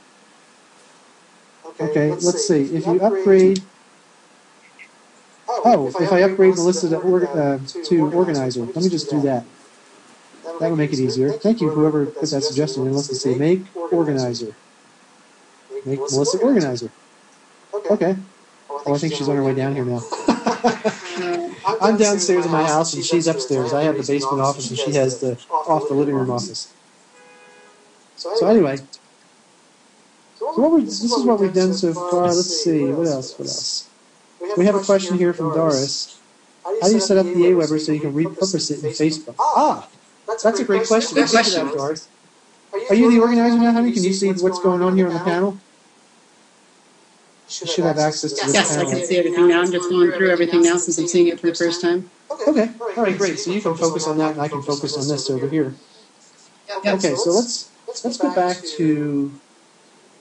Okay, let's see. If you upgrade... if I upgrade Melissa to organizer, let me just do that. That would make it easier. Thank you, whoever put that suggestion in. Let's see. Make organizer. Make Melissa organizer. Okay. Oh, I think she's on her way down here now. I'm downstairs in my house and she's upstairs. I have the basement office and she has the living room office. So anyway, this is what we've done so far. Let's see, what else? We have a question here from Doris. How do you set up the Aweber so you can repurpose it in Facebook? That's a great question. Good question. Doris. Are you the organizer now, honey? Can you see what's going on here on the panel? You should have access to this Yes, panel. I can see everything now. I'm just going through everything now since I'm seeing it for the first time. Okay, all right, great. So you can focus on that, and I can focus on this over here. Yep. Okay, so let's go back to,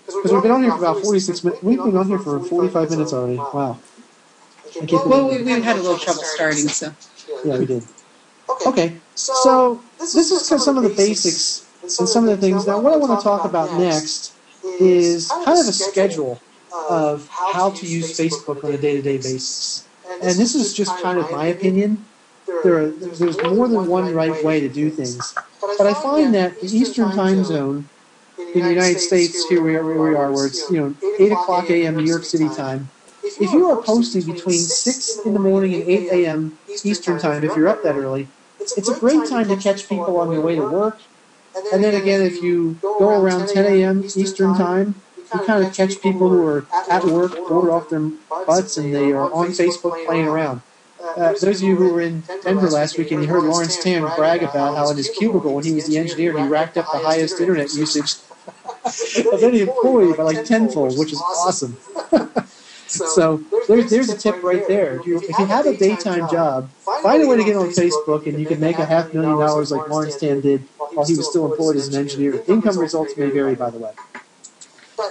because we've been on here for about 46 minutes. We've been on here for 45 minutes already. Wow. Well, we had a little trouble starting, so. Yeah, we did. Okay, so this is some of the basics and some of the things. Now, what I want to talk about next is kind of a schedule of how to use Facebook on a day-to-day basis. And this is just kind of my opinion. There's more than one right way to do things. But I find that the Eastern time zone in the United States, here we are, where it's 8 o'clock a.m. New York City time, if you are posting between 6 in the morning and 8 a.m. Eastern time, if you're up that early, it's a great time to catch people on their way to work. And then again, if you go around 10 a.m. Eastern time, you kind of catch people who are at work, bored off their butts, and they are on Facebook playing around. Those of you who were in Denver last week and you heard Lawrence Tan brag about how in his cubicle when he was the engineer, he racked up the highest internet usage of any employee by like tenfold, which is awesome. So there's a tip right there. If you have a daytime job, find a way to get on Facebook and you can make $500,000 like Lawrence Tan did while he was still employed as an engineer. Income results may vary, by the way.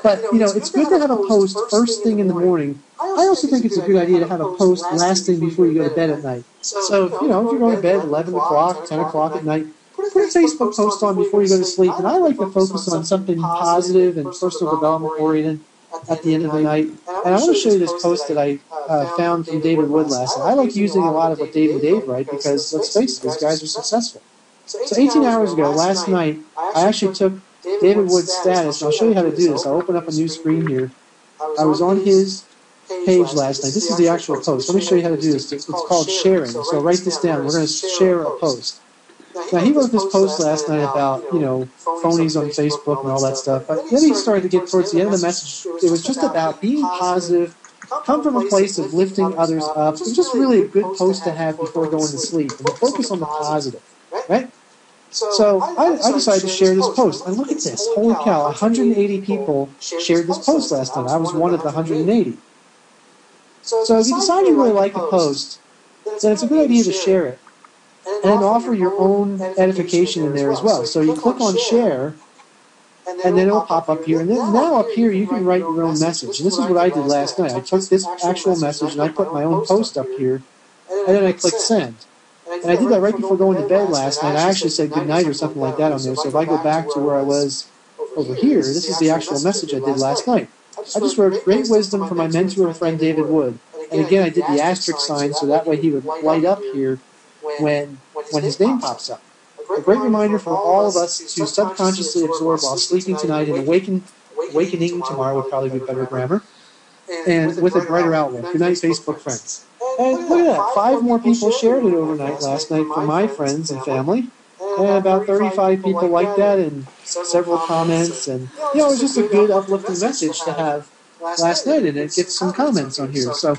But, it's good to have a post first thing in the morning. I also think it's a good idea to have a post last thing before you go to bed at night. So, if you're going to bed at 11 o'clock, 10 o'clock at night, put a Facebook post on before you go to sleep. And I like to focus on something positive and personal development oriented at the end of the night. And I want to show you this post that I found from David Wood last night. I like using a lot of what Dave and Dave write because, let's face it, these guys are successful. So 18 hours ago, last night, I actually took David Wood's status, and I'll show you how to do this. I'll open up a new screen here. I was on his page last night. This is the actual post. Let me show you how to do this. It's called sharing. So write this down. We're going to share a post. Now, he wrote this post last night about, phonies on Facebook and all that stuff. But then he started to get towards the end of the message. It was just about being positive, come from a place of lifting others up. It was just really a good post to have before going to sleep. And focus on the positive, right? So I decided to share this post. And look at this. Holy cow, 180 people shared this post last night. I was one of the 180. So if you decide you really like a post, then it's a good idea to share it. And then offer your own edification in there as well. So you click on share, and then it'll pop up here. And then now up here, you can write your own message. And this is what I did last night. I took this actual message, and I put my own post up here, and then I clicked send. And I did that right before going to bed last night. I actually said good night or something like that on there. So if I go back to where I was over here, this is the actual message I did last night. I just wrote great wisdom from my mentor and friend David Wood. And again, I did the asterisk sign so that way he would light up here when his name pops up. A great reminder for all of us to subconsciously absorb while sleeping tonight and awakening tomorrow would probably be better grammar. And with a brighter outlook. Good night, Facebook friends. And look at that, 5 more people shared it overnight last night from my friends and family. And about 35 people liked that and several comments. And, it was just a good uplifting message to have last night. And it gets some comments on here. So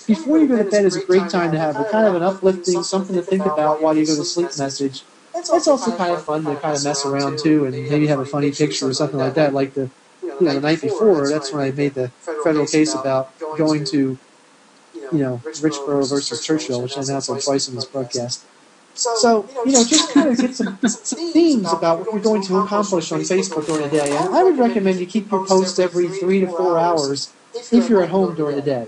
before you go to bed is a great time to have a kind of an uplifting, something to think about while you go to sleep message. It's also kind of fun to kind of mess around too and maybe have a funny picture or something like that. Like the night before, that's when I made the federal case about going to Richboro versus Churchill, which I announced on twice in this broadcast. So, just kind of get some themes about what you're going to accomplish on Facebook during the day. And I would recommend you keep your posts every 3 to 4 hours if you're at home during the day.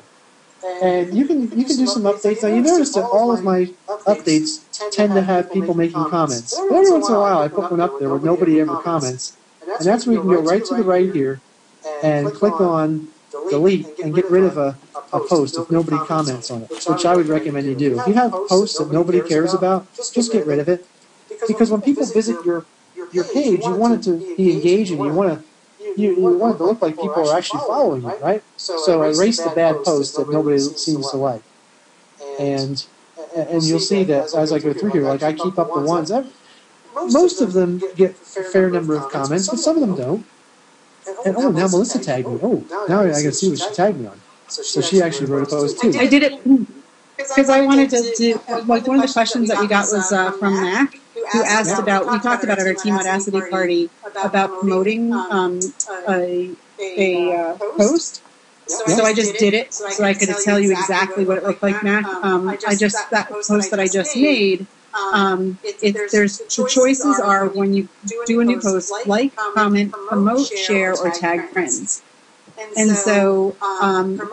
And you can do some updates. Now, you notice that all of my updates tend to have people making comments. But every once in a while, I put one up there where nobody ever comments. And that's where you can go right to the right here and click on delete and get rid of a post if nobody comments on it, which I would recommend you do. If you have posts that nobody cares about, just get rid of it. Because when people visit your page, you want it to be engaging. You want it to look like people are actually following you, right? So erase the bad posts that nobody seems to like. and you'll see that as I go through here, like I keep up the ones. Most of them get a fair number of comments, but some of them don't. And oh, now Melissa tagged me. Oh, now I can see what she tagged me on. So she actually wrote a post too. I did it because I wanted to do, like, one of the questions that we got was from Mac, who asked about, we talked about at our Team Audacity party about promoting a post. So I just did it so I could tell you exactly what it looked like, Mac. That post that I just made, the choices are when you do a new post, like, comment, promote, share, or tag friends. And so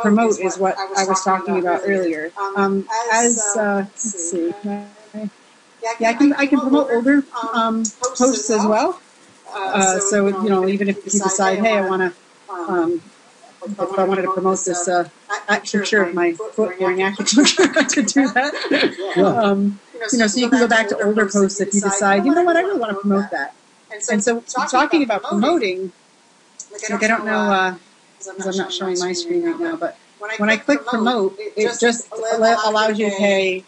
promote is what I was talking about earlier. Let's see. I can promote older posts as well. So, even if you decide, hey, I want to, if I wanted to promote this picture of my foot during acupuncture, I could do that. So you can go back to older posts if you decide, you know what, I really want to promote that. And so talking about promoting, like, I don't know, because I'm not showing my screen right now, but when I click promote, it just allows you to pay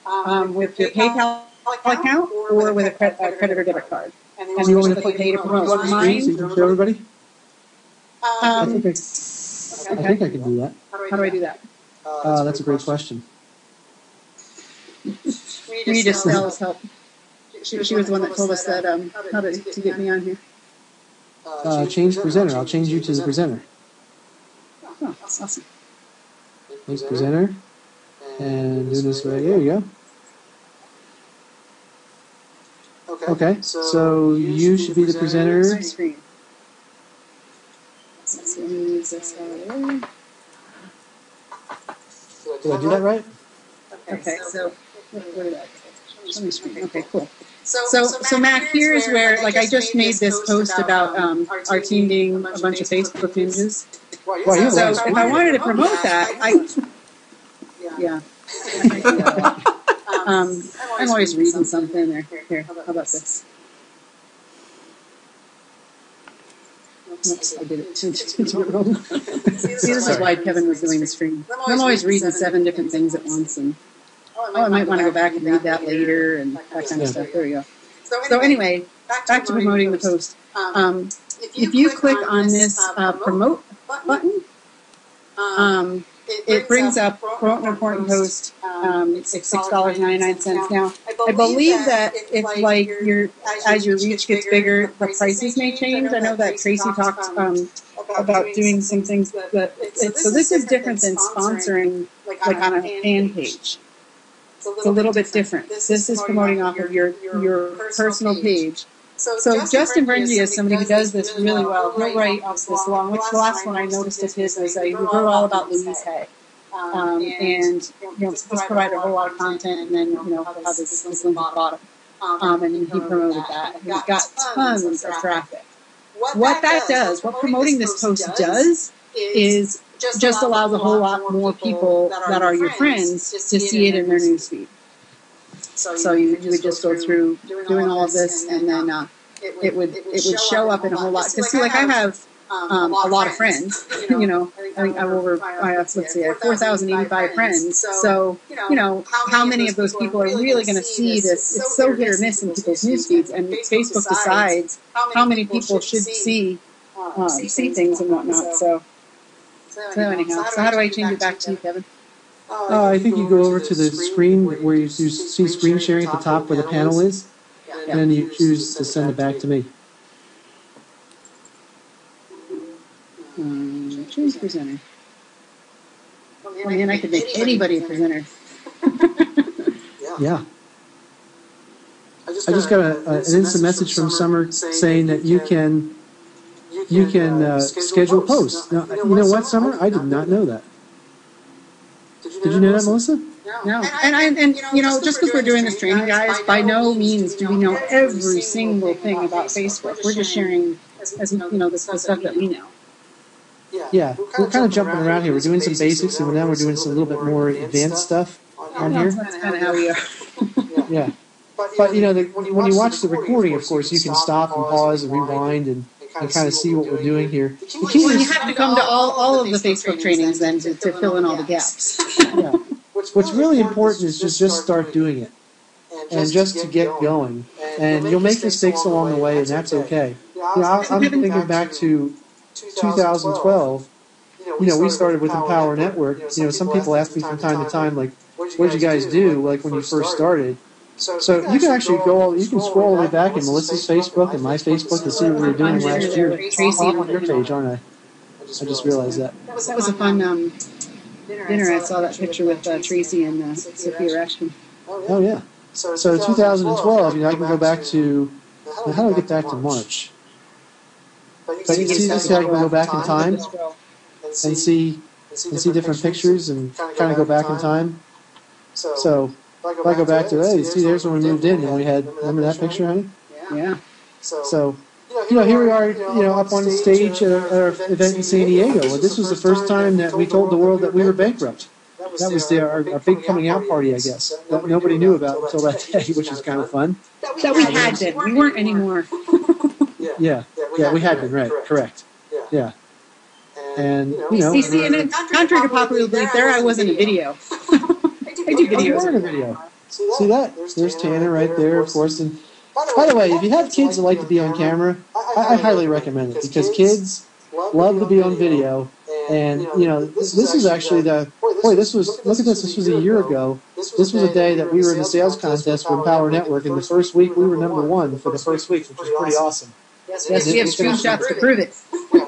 with your PayPal account or with a credit or debit card. And you want to click pay to promote mine. So you can show everybody? I think I can do that. How do I do that? That's a great question. We need Estelle's help. She was the one that told us that how to get me on here. Change presenter. I'll change you to the presenter. Oh, awesome. Thanks, presenter. And do this way. There you go. Okay, so you should be the presenter. Screen. Let's see, let me use this. Did I do that right? Okay, so where did that go? Show me screen. Okay, cool. So Mac, here's where, like, I just made this post about our team being a bunch of Facebook pages. So if I wanted to promote that, I'm always reading something there. Here, how about this? Oops, I did it wrong. See, this is why Kevin was doing the stream. I'm always reading 7 different things at once, and I might want to go back and read that later and that kind of stuff. There we go. So anyway, back to promoting the post. If you click on this promote button, it brings up promote an important post. It's $6.99 now. I believe that if, like, as your reach gets bigger, the prices may change. I know that Tracy talked about doing some things so this is different than sponsoring, like, on a fan page. It's a little bit different. This is promoting off of your personal page. So Justin Brengy is somebody who does this really well. He'll write this long, which the last one I noticed of his was he wrote all about Louise Hay. And just provided a whole lot of content, and then how this link at the bottom. And he promoted that. And it got tons of traffic. What that does, what promoting this post does, is just allows a whole lot more people that are your friends to see it in their newsfeed. So you would just go through doing all of this, and then it would show up in a whole lot. Because see, like, I have a lot of friends. I think I have 4,085 friends. So how many of those people are really going to see this? It's so hit or miss in people's news feeds, and Facebook decides how many people should see things and whatnot. So anyhow, so how do I change it back to you, Kevin? I think you go over to the screen where you see screen sharing at the top where the panel is, and then you choose to send it back to me. Choose presenter. Oh man, I could make anybody a presenter. Yeah. I just got an instant message from Summer saying that you can schedule posts. Now, you know what, Summer? I did not know that. Did you know that, Melissa? No. And just because we're doing this training, guys, by no means do we know every single thing about Facebook. We're just sharing, the stuff that we know. Yeah, we're kind of jumping around here. We're doing some basics, and now we're doing some little bit more advanced stuff on here. That's kind of how we are. Yeah. But, when you watch the recording, of course, you can stop and pause and rewind and kind of see what we're doing here. You have to come to all of the Facebook trainings then to fill in all the gaps. Yeah. what's really important is just start doing it, and just to get going. And you'll make mistakes along the way, and that's okay. I'm thinking back to 2012. We started with Empower Network. Some people ask me from time to time, like, what did you guys do, like, when you first started? So you can actually you can scroll all the way back in Melissa's Facebook and my Facebook to see what we were doing last year. I'm on your page, aren't I? I just realized that. That was a fun dinner. I saw that picture with Tracy and Sophia Rashkin. Oh, yeah. So 2012, I can go back to, how do I get back to March? But you can see, I can go back in time and see different pictures and kind of go back in time. So if I go back to, hey, see, there's when we moved in and we had, remember that picture, honey? Yeah. So, here we are, up on stage at our event in San Diego. Well, this was the first time that we told the world that we were bankrupt. That was our big coming out party, I guess, that nobody knew about until that day, which was kind of fun. That we had been. We weren't anymore. Yeah, we had been, right, correct. Yeah. And, You see, and it's contrary to popular belief, there I was in a video. I do videos. You were in a video. See that? There's Tanner right there, of course. And by the way, if you have kids that like to be on camera, I highly recommend it, because kids love to be on video. And, this is actually look at this, this was a year ago. This was a day that we were in a sales contest for Empower Network, and the first week we were #1 for the first week, which was pretty awesome. Yes, we have screenshots to prove it.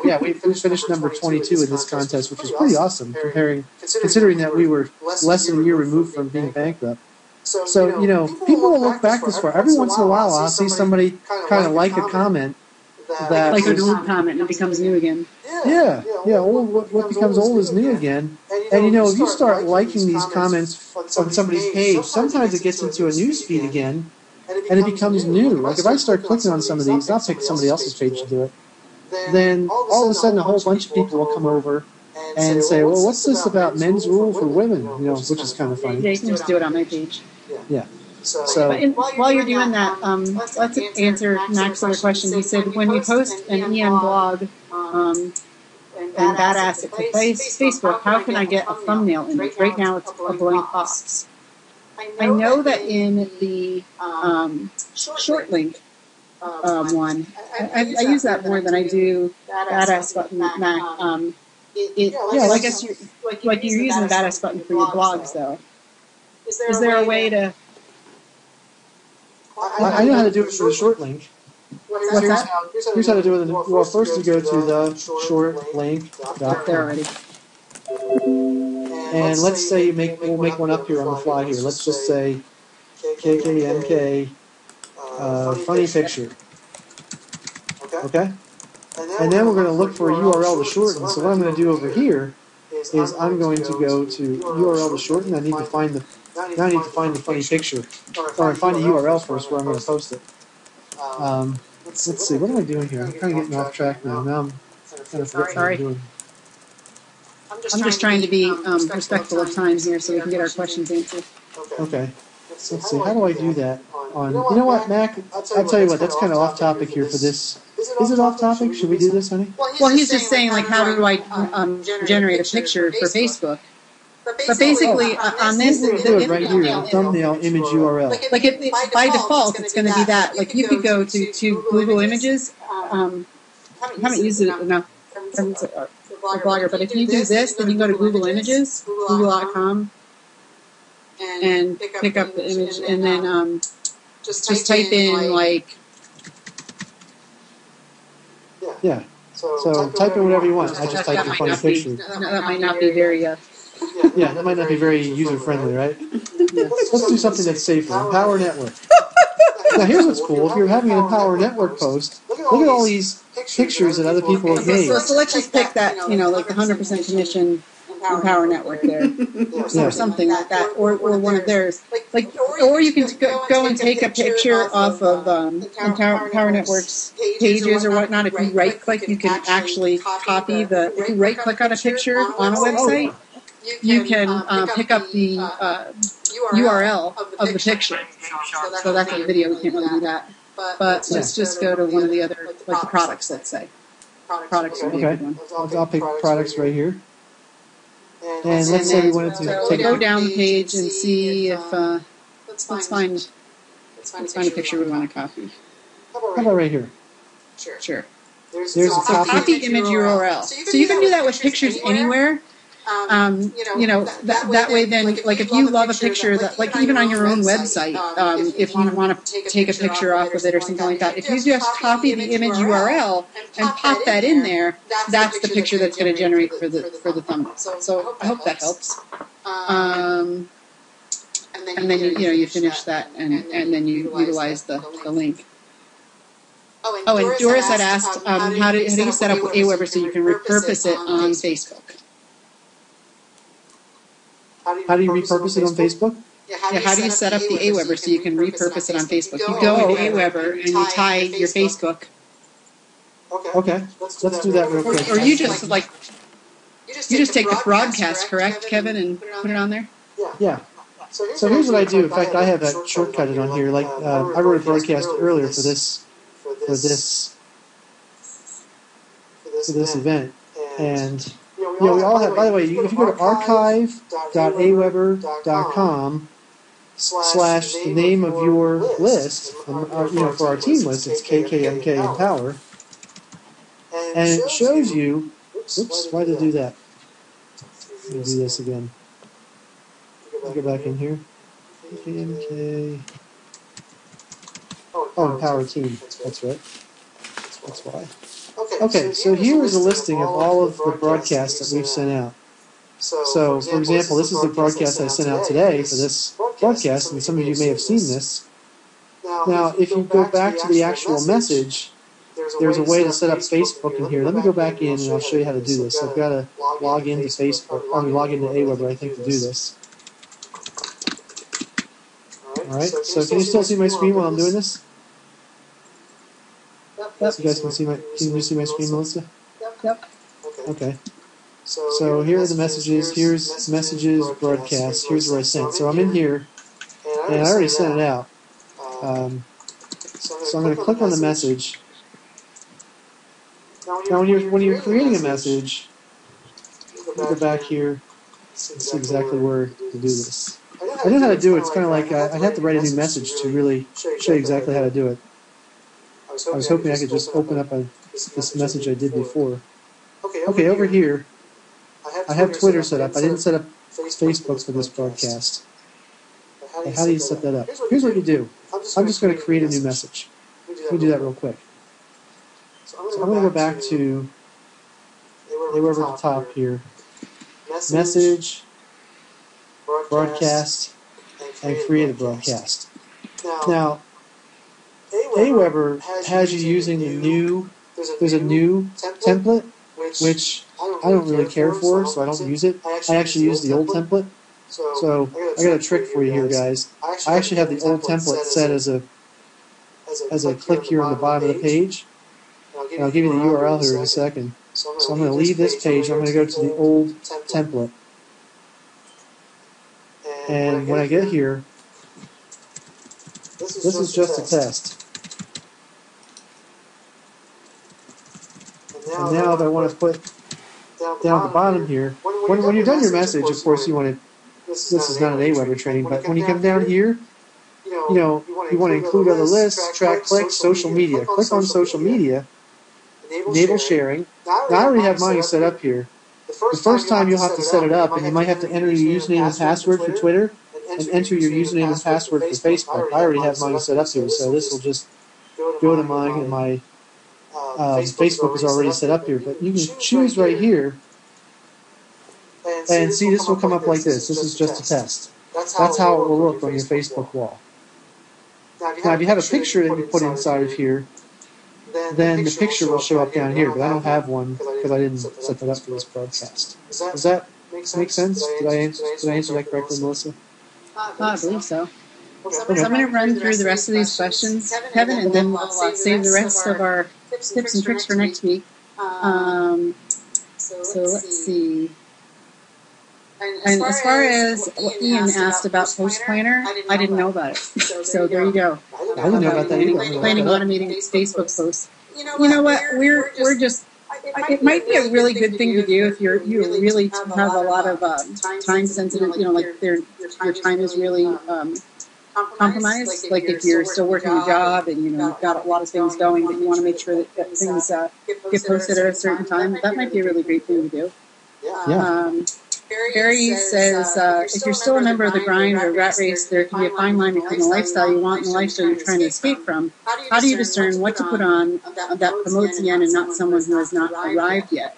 Yeah, we finished number 22 in this contest, which was pretty awesome, considering that we were less than a year removed from being bankrupt. So, people will look back this far. Every once in a while, I'll see somebody kind of like a comment that... Like an old comment, and it becomes new again. Yeah, what becomes old is new again. And, if you start liking these comments on somebody's page, sometimes it gets into a news feed again, and it becomes new. Like, if I start clicking on some of these, I'll pick somebody else's page to do it, then all of a sudden a whole bunch of people will come over and say, well, what's this about men's rule for women? Which is kind of funny. Yeah, you can just do it on my page. Yeah. So while you're doing that, let's answer Mac's other question. He said, when you post an EN blog and badass it to Facebook, how can I get a thumbnail image? Right now it's a blank box. I know that in the short link one, I use that more than I do badass button Mac. I guess you're using the badass button for your blogs, though. Is there a way to... I know how to do it for the short link. Here's how to do it. Well, first you go to the short link. There already. And let's say we'll make one up here on the fly here. Let's just say KKNK funny picture. Okay? And then we're going to look for a URL to shorten. So what I'm going to do over here is I'm going to go to URL to shorten. I need to find the funny picture. Or find the URL first where I'm going to post it. Let's see, what am I doing here? I'm kind of getting off track now. Now I'm kind of forgetting what I'm doing. I'm just trying to be respectful of time here so we can get our questions answered. Okay. So let's see, how do I do that? You know what, Mac? I'll tell you what, that's kind of off topic here for this. Is it off topic? Should we do this, honey? Well, he's just saying, like, how do I generate a picture for Facebook? But basically, on this, we'll do it right here, the thumbnail image URL. Like, by default, it's going to be that. Like, you could go to Google Images. I haven't used it enough for Blogger, but if you do this, then you go to Google Images, google.com, and pick up the image, and then just type in, like... Yeah. So type in whatever you want. I just typed in funny picture. That might not be very... Yeah, that might not be very user-friendly, right? Let's do something that's safer. Empower Network. Now, here's what's cool. If you're having an Empower Network post, look at all these pictures that other people have made. So let's just pick that, like the 100% commission Empower Network there, or something like that, or one of theirs. Or you can go and take a picture off of Empower Network's pages or whatnot. If you right-click, you can actually copy if you right-click on a picture on a website, you can pick up the URL of the picture. So that's a video. We can't really do that. But let's just go to one of the other, like the products, let's say. Products would be a good one. I'll pick products right here. And let's say we wanted to so take go down the page and see if let's find a picture we want to copy. How about right here? Sure. There's a Copy image URL. So you can do that with pictures anywhere. That way then, like if you love a picture that, like even on your own website, if you want to take a picture off of it or something like that, if you just copy the image URL and pop that in there, that's the picture that's going to generate for the thumbnail. So I hope that helps. And then you finish that and then you utilize the link. Oh, and Doris had asked, how do you set up Aweber so you can repurpose it on Facebook? How do you repurpose it on Facebook? Yeah, how do you set up the Aweber so you can repurpose it on Facebook? You go to Aweber and you tie your Facebook. Okay, let's do that real quick. Or you just take the broadcast, correct, Kevin, and put it on there? Yeah. So here's what I do. In fact, I have that shortcutted on here. Like I wrote a broadcast earlier for this event, and we all have. By the way, if you go to archive.aweber.com / the name of your list, for our team list, it's KKMK Empower, and it shows you. Oops, why did I do that? Let me do this again. Go back in here. KKMK. Oh, Empower Team. That's right. That's why. Okay, so here is a listing of all of the broadcasts that we've sent out. So, for example, this is the broadcast I sent out today for this broadcast, and some of you may have seen this. Now, if you go back to the actual message, there's a way to set up Facebook in here. Let me go back in and I'll show you how to do this. I've got to log into Facebook, log into Aweber, I think, to do this. Alright, so can you still see my screen while I'm doing this? So you guys can you see my screen, Melissa? Yep. Okay. So here are the messages. Here's messages, broadcasts. Here's where I sent. So I'm in here, and I already sent it out. So I'm going to click on the message. Now, when you're creating a message, you go back here and see exactly where to do this. I know how to do it. It's kind of like I'd have to write a new message to really show you exactly how to do it. I was hoping I could just open up this message I did before. Okay, over here, I have Twitter set up. I didn't set up Facebook for this broadcast. But how do you set that up? Here's what you do. I'm just going to create a new message. Let me do that real quick. So I'm going to go back to Aweber at the top here. Message, broadcast, and create a broadcast. Now, Aweber has you using there's a new template, which I don't really care for, so I don't use it. I actually use the old template. So I got a trick for you here, guys. I actually have the old template set as a click here on the bottom of the page. And I'll give you the URL here in a second. So I'm going to leave this page. I'm going to go to the old template. And when I get here, this is just a test. And now if I want to put down at the bottom here, when you've done your message, of course you want to, this is not an Aweber training, but when you come down here, you want to include other lists, track clicks, social media. Click on social media, enable sharing. Now I already have mine set up here. The first time you'll have to set it up, and you might have to enter your username and password for Twitter, and enter your username and password for Facebook. I already have mine set up here, so this will just go to mine, and my Facebook is already set up here. But you can choose right here, and see, this will come up like this. This is just a test. That's how it will look on your Facebook wall. Now, if you have a picture that you put inside of here, then the picture will show up down here, but I don't have one because I didn't set that up for this broadcast. Does that make sense? Did I answer that correctly, Melissa? I believe so. So I'm going to run through the rest of these questions, Kevin, and then we'll save the rest of our tips and tricks for next week. So let's see. And as far as what Ian asked about Post Planner, I didn't know about it. So there you go. I didn't know about that either. Planning automating Facebook posts. You know what? it might be a really good thing to do if you really have a lot of time sensitive, like your time is really compromised. Like if you're still working a job and you've got a lot of things going, but you want to make sure that things get posted at a certain time. That might be a really great thing to do. Yeah. Barry says, if you're still a member of the grind or rat race, there can be a fine line between the lifestyle you want and the lifestyle you're trying to escape from. How do you discern what to put on that promotes the end and not someone who has not arrived yet?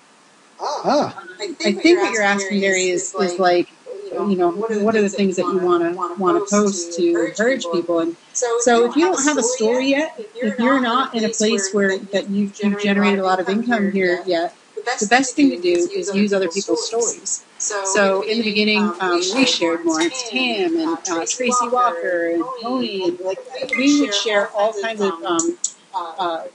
I think what you're asking, Barry, is like, what are the things that you want to post to encourage people? And so if you don't have a story yet, if you're not in a place where that you've generated a lot of income here yet, the best thing to do is use other people's stories. So in the beginning, we shared Lawrence Tam and Tracy Walker and Tony, and we would share all kinds of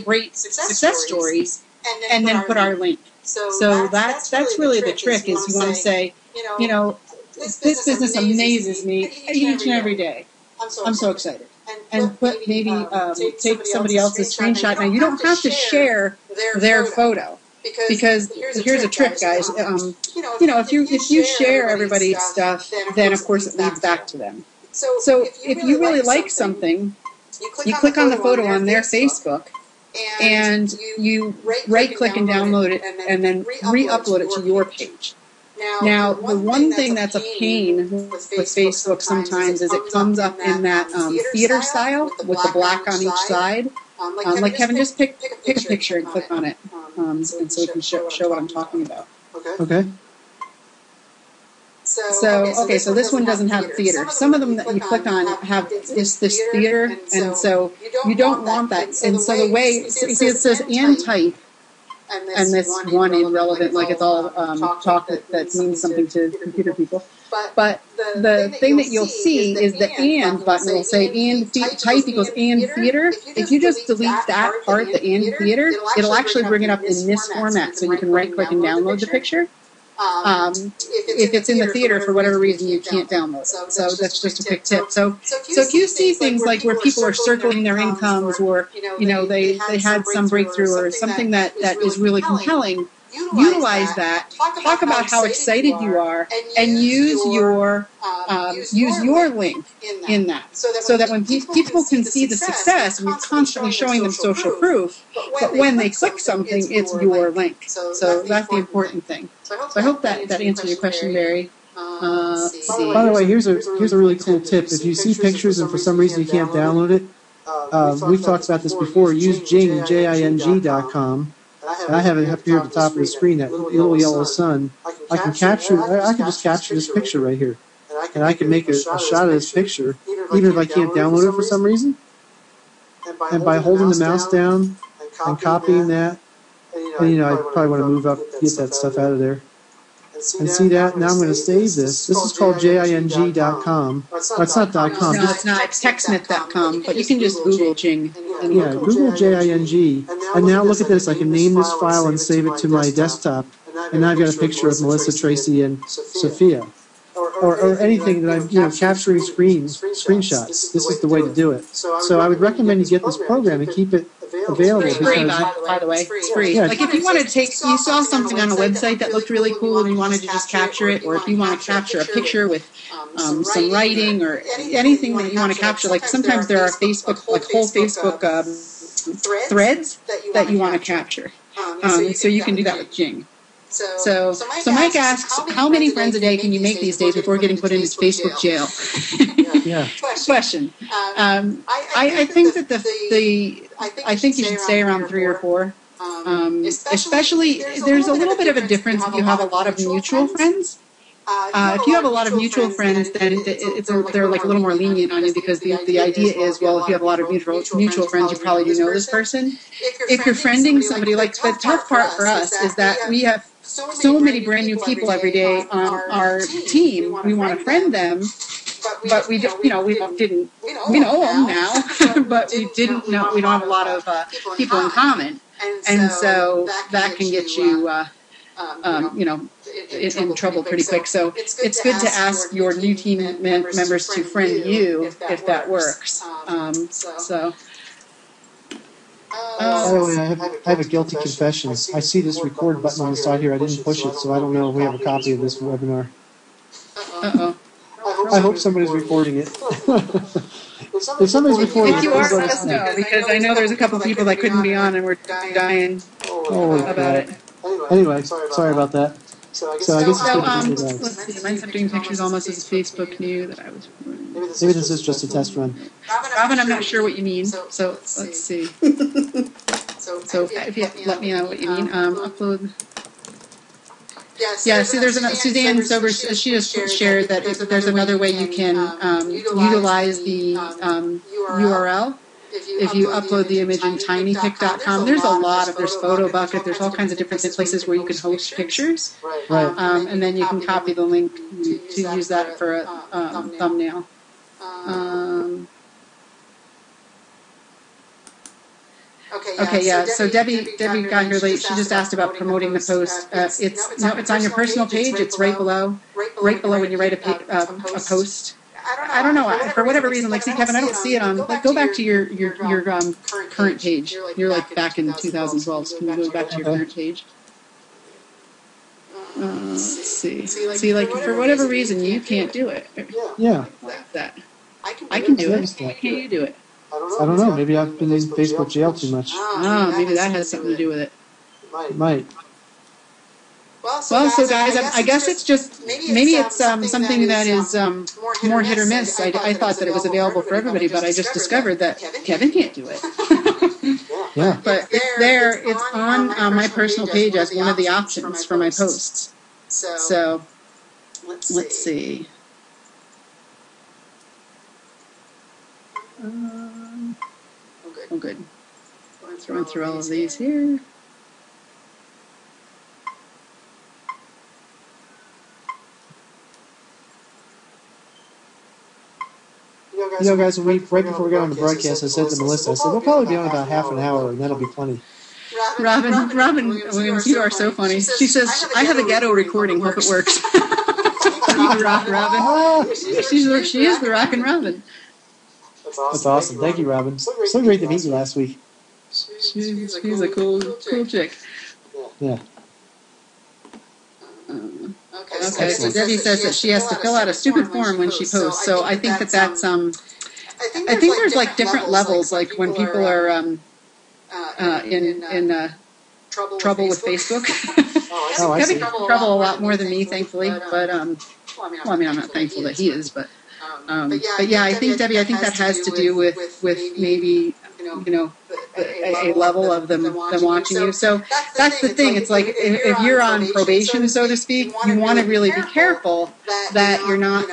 great success stories, and then put our link. So that's really the trick. Is you want to say, this business amazes me each and every day. I'm so excited. And put maybe take somebody else's screenshot. Now you don't have to share their photo. Because here's a trick, guys. If you share everybody's stuff, then of course it leads back to them. So if you really like something, you click on the photo on their Facebook, and you right-click and download it, and then re-upload it to your page. Now, the one thing that's a pain with Facebook sometimes is it comes up in that theater style with the black on each side. Like Kevin, just pick a picture and click on it, and so we can show what I'm talking about. Okay. So this one doesn't have theater. Some of them that you click on have this theater, and so you don't want that. And so the way, it says and type, and this one irrelevant, like it's all talk that means something to computer people. But the thing that you'll see is the and button will say and type equals and theater. If you just delete that part, the and theater, it'll actually bring it up in this format, so you can right-click and download the picture. If it's in the theater for whatever reason, you can't download it. So that's just a quick tip. So if you see things like where people are circling their incomes, or they had some breakthrough or something that is really compelling, utilize that. Talk about how excited you are, and use your link in that, so that when people can see the success, we're constantly showing them social proof. But when they click something, it's your link. So that's the important thing. So I hope that answers your question, Barry. Let's see. By the way, here's a really cool tip. If you see pictures and for some reason you can't download it, we've talked about this before. Use Jing, JING.com. And I have it up here at the top of the screen, that little yellow sun. I can just capture this picture right here. And I can make a shot of this picture, even if I can't download it for some reason. And by holding the mouse down and copying that, and I probably want to move up, get that stuff out of there. And see that? Now I'm going to save this. This is called JING.com. It's not .com. No, it's not. It's TechSmith.com. But you can just Google Jing. Yeah, Google JING. And now look at this. I can name this file and save it to my desktop. And now I've got a picture of Melissa, Tracy, and Sophia. Or anything that I'm capturing screenshots. This is the way to do it. So I would recommend you get this program and keep it available. It's free, by the way. It's free. Yeah. Like if you want to you saw something on a website that looked really cool and you wanted to just capture it, or if you want to capture a picture with some writing or anything that you want to capture, like sometimes there are Facebook, like whole Facebook threads that you want to capture. So you can do that with Jing. So Mike asks, how many friends a day can you make these days before getting put into Facebook jail? Yeah. Question. I think that I think you should stay around 3 or 4. Especially, there's a little bit of a difference if you have a lot of mutual friends. If you have a lot of mutual friends, then they're like a little more lenient on you, because the idea is, well, if you have a lot of mutual friends, you probably do know this person. If you're friending somebody, like the tough part for us is that we have so many brand new people every day on our team. We want to friend them, but we don't, we know them now, but we don't have a lot of people in common, and so that can get you in trouble pretty quick. So it's good to ask your new team members to friend you if that works. By the way, I have a guilty confession. I see this record button on the side here. I didn't push it, so I don't know if we have a copy of this webinar. Uh-oh. I hope somebody's recording it. If somebody's recording it, If you are, let us know, because I know there's a couple people that couldn't be on and we're dying about it. Anyway, sorry about that. So I guess it's good to do that. Let's see. Mine's updating pictures almost as a Facebook knew that I was. Maybe this is just a test run. Robin, I'm not sure what you mean. So let's see. So if you let me know what you mean, upload. Yeah, see, Suzanne Sobers, she just shared that there's another way you can utilize the URL. If you upload the image in tinypic.com, there's Photo Bucket, there's all kinds of different places where you can host pictures. Right. And then you can copy the link to use that for a thumbnail. Okay, yeah. So Debbie got here late. She just asked about promoting the post. It's on your personal page. It's right below when you write a post. I don't know. For whatever reason, like, see, Kevin, I don't see it on. Like, go back to your current page. You're like back in 2012. So can you go back to your current page? Let's see. See, like, for whatever reason, you can't do it. Yeah. Like that. I can do it. Can't you do it? I don't know. Maybe I've been in Facebook jail too much. Oh, maybe that has something to do with it. Might. Well, so guys, I guess it's just maybe it's something that is more hit or miss. I thought that it was available for everybody, but I just discovered that Kevin can't do it. Yeah. But it's there. It's on my personal page as one of the options for my posts. So let's see. Oh, good. Going through all of these here. You know, guys, right before we got on the broadcast, I said to Melissa, I said, we'll probably be on about half an hour, and that'll be plenty. Robin Williams, you are so funny. She says, I have a ghetto recording. Hope it works. Robin. She is the Rockin' Robin. That's awesome. Thank you, Robin. So great to meet you last week. She's a cool chick. Yeah. Okay, so Debbie says that she has to fill out a stupid form when she posts. So I think that's I think there's like different levels, like when people are in trouble with Facebook. Having trouble a lot more than me, thankfully. But well, I mean, I'm not thankful that he is, but yeah, I think Debbie, I think that has to do with maybe a level of them watching you. So that's the thing. It's like if you're on probation, so to speak, you want to really be careful that you're not,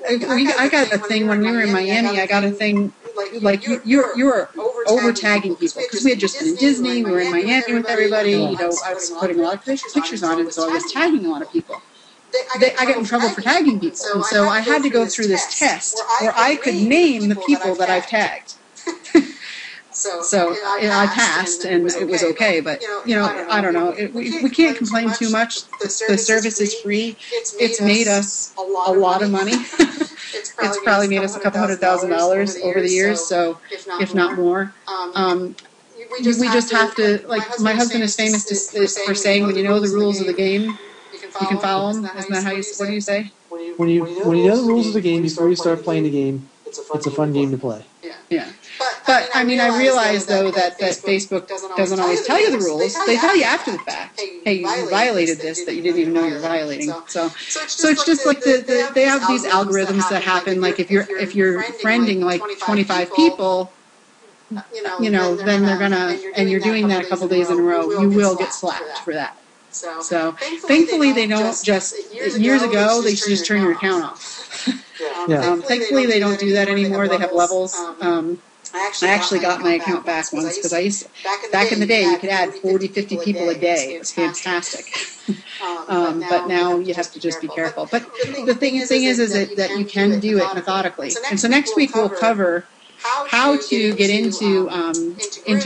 I got a thing when we were in Miami. I got a thing like you were over tagging people because we had just been in Disney. We were in Miami with everybody. I was putting a lot of pictures on it, so I was tagging a lot of people. I got in trouble for tagging people, and so I had to go through this test where I could name the people that I've tagged. So I passed, and it was okay. But I don't know. We can't complain too much. The service is free. It's made us a lot of money. It's probably made us a couple $100,000 over the years. So if not more. We just have to, like, my husband is famous for saying, when you know the rules of the game, you can follow them. Isn't that what do you say? When you know the rules of the game before you start playing the game, it's a fun game to play. Yeah. But I mean, I realize though that Facebook doesn't always tell you the rules. They tell you after the fact. Hey, you violated this that you didn't even know you were violating. So it's just like they have these algorithms that happen. Like if you're friending like 25 people, then they're gonna, and you're doing that a couple days in a row, you will get slapped for that. So thankfully they don't just, years ago they used to just turn your account off. Thankfully they don't do that anymore. They have levels. I actually got my account back once because back in the day you could add 40, 50 people a day. It was fantastic. But now you have to just be careful. But the thing is that you can do it methodically. And so next week we'll cover how to get into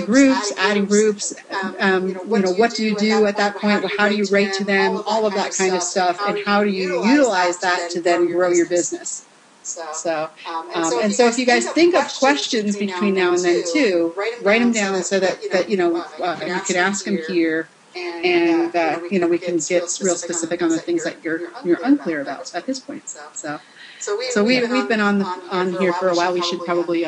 groups, adding groups, what do you do at that point, how do you write to them, all of that kind of stuff, and how do you utilize that to then grow your business. And so if you guys think of questions between now and then too, write them down so that you can ask them here, and we can get real specific on the things that you're unclear about at this point. So we've been on here for a while. We should probably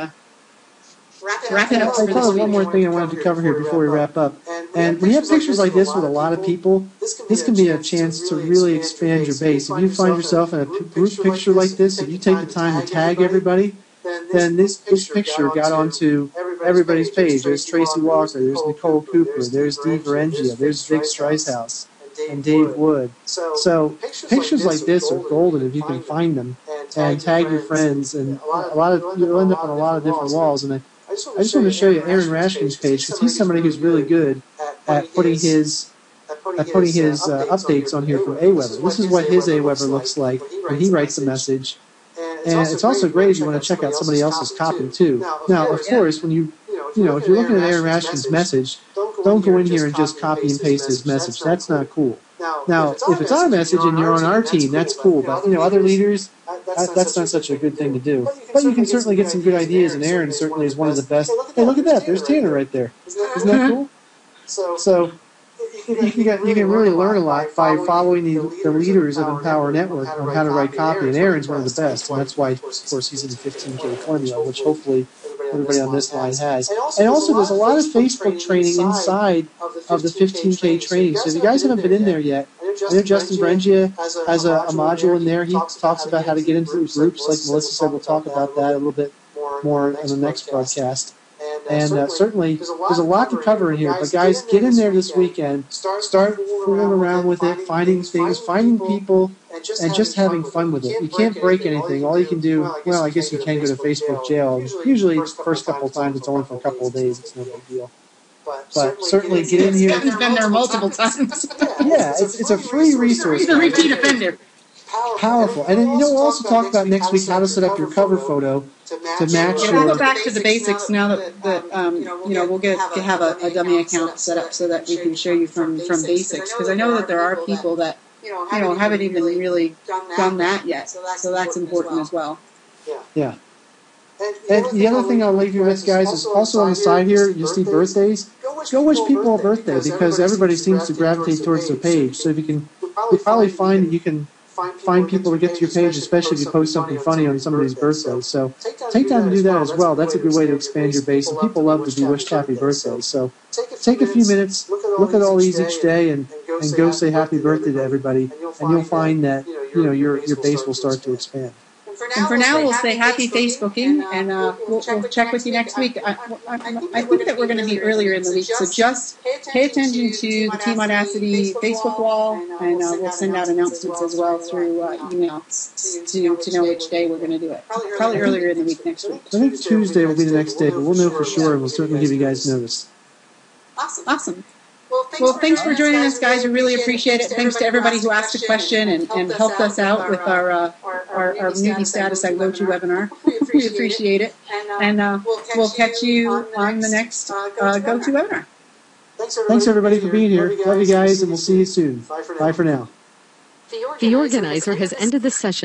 wrap it up for this week. One more thing I wanted to cover here before we wrap up. And when you have pictures like this with a lot of people, this can be a chance to really expand your base. If you find yourself in a group picture like this, if you take the time to tag everybody, then this picture got onto everybody's page. There's Tracy Walker, there's Nicole Cooper, there's Dee Varengia, there's Vic Streishaus, and Dave Wood. So pictures like this are golden if you can find them and tag your friends. And you'll end up on a lot of different walls. And I just want to show you Aaron Rashkin's page, because he's somebody who's really good at putting his updates on here from AWeber. This is what his AWeber looks like when he writes a message. And it's also great if you want to check out somebody else's copy too. Now, of course, when if you're looking at Aaron Rashkin's message, don't go in here and just copy and paste his message. That's not cool. Now, if it's our message and you're on our team, that's cool. But other leaders, that's not such a good thing to do. But you can certainly get some good ideas, and Aaron certainly is one of the best. Hey, look at that! There's Tanner right there. Isn't that cool? So you can really learn a lot by following the leaders of Empower Network on how to write copy, and Aaron's one of the best, and that's why, of course, he's in the 15K formula, which hopefully everybody on this line has. And also, there's a lot of Facebook training inside of the 15K training. So if you guys haven't been in there yet, I know Justin Varengia has a module in there. He talks about how to get into groups. Like Melissa said, we'll talk about that a little bit more in the next broadcast. And certainly, there's a lot to cover in here. But guys, get in there this weekend. Start fooling around with it, finding things, finding people, and just having fun with it. You can't break anything. All you can do, well, I guess you can go to Facebook jail. Usually, the first couple of times, it's only for a couple of days. It's no big deal. But certainly get in here. Kevin's been there multiple times. Yeah, it's a free resource. He's a repeat offender. Powerful. And then we'll also talk about next week how to set up your cover photo to match your... We'll go back to the basics now that we'll have a dummy account set up so that we can show you from basics, because I know that there are people that haven't even really done that yet, so that's important as well. Yeah. And the other thing I'll leave you with, guys, is also on the side here, you see birthdays. Go wish people a birthday, because everybody seems to gravitate towards their page. So if you'll probably find that you can find people to get to your page, especially if you post something funny on somebody's birthday. So take time to do that as well. That's a good way to expand your base, and people love to be wished happy birthdays. So take a few minutes, look at all these each day, and go say happy birthday to everybody, and you'll find that your base will start to expand. And for now, we'll say happy Facebooking, and we'll check with you next week. I think that we're going to be earlier in the week, so just pay attention to the Team Audacity Facebook wall, and we'll send out announcements as well through email to know which day we're going to do it. Probably earlier in the week next week. I think Tuesday will be the next day, but we'll know for sure, and we'll certainly give you guys notice. Awesome. Well, thanks for joining us, guys. We really appreciate it. Thanks to everybody who asked a question and helped us out with our newbie status at GoToWebinar. We appreciate it. And we'll catch you on the next GoToWebinar. Thanks, everybody, for being here. Love you guys, and we'll see you soon. Bye for now. The organizer has ended the session.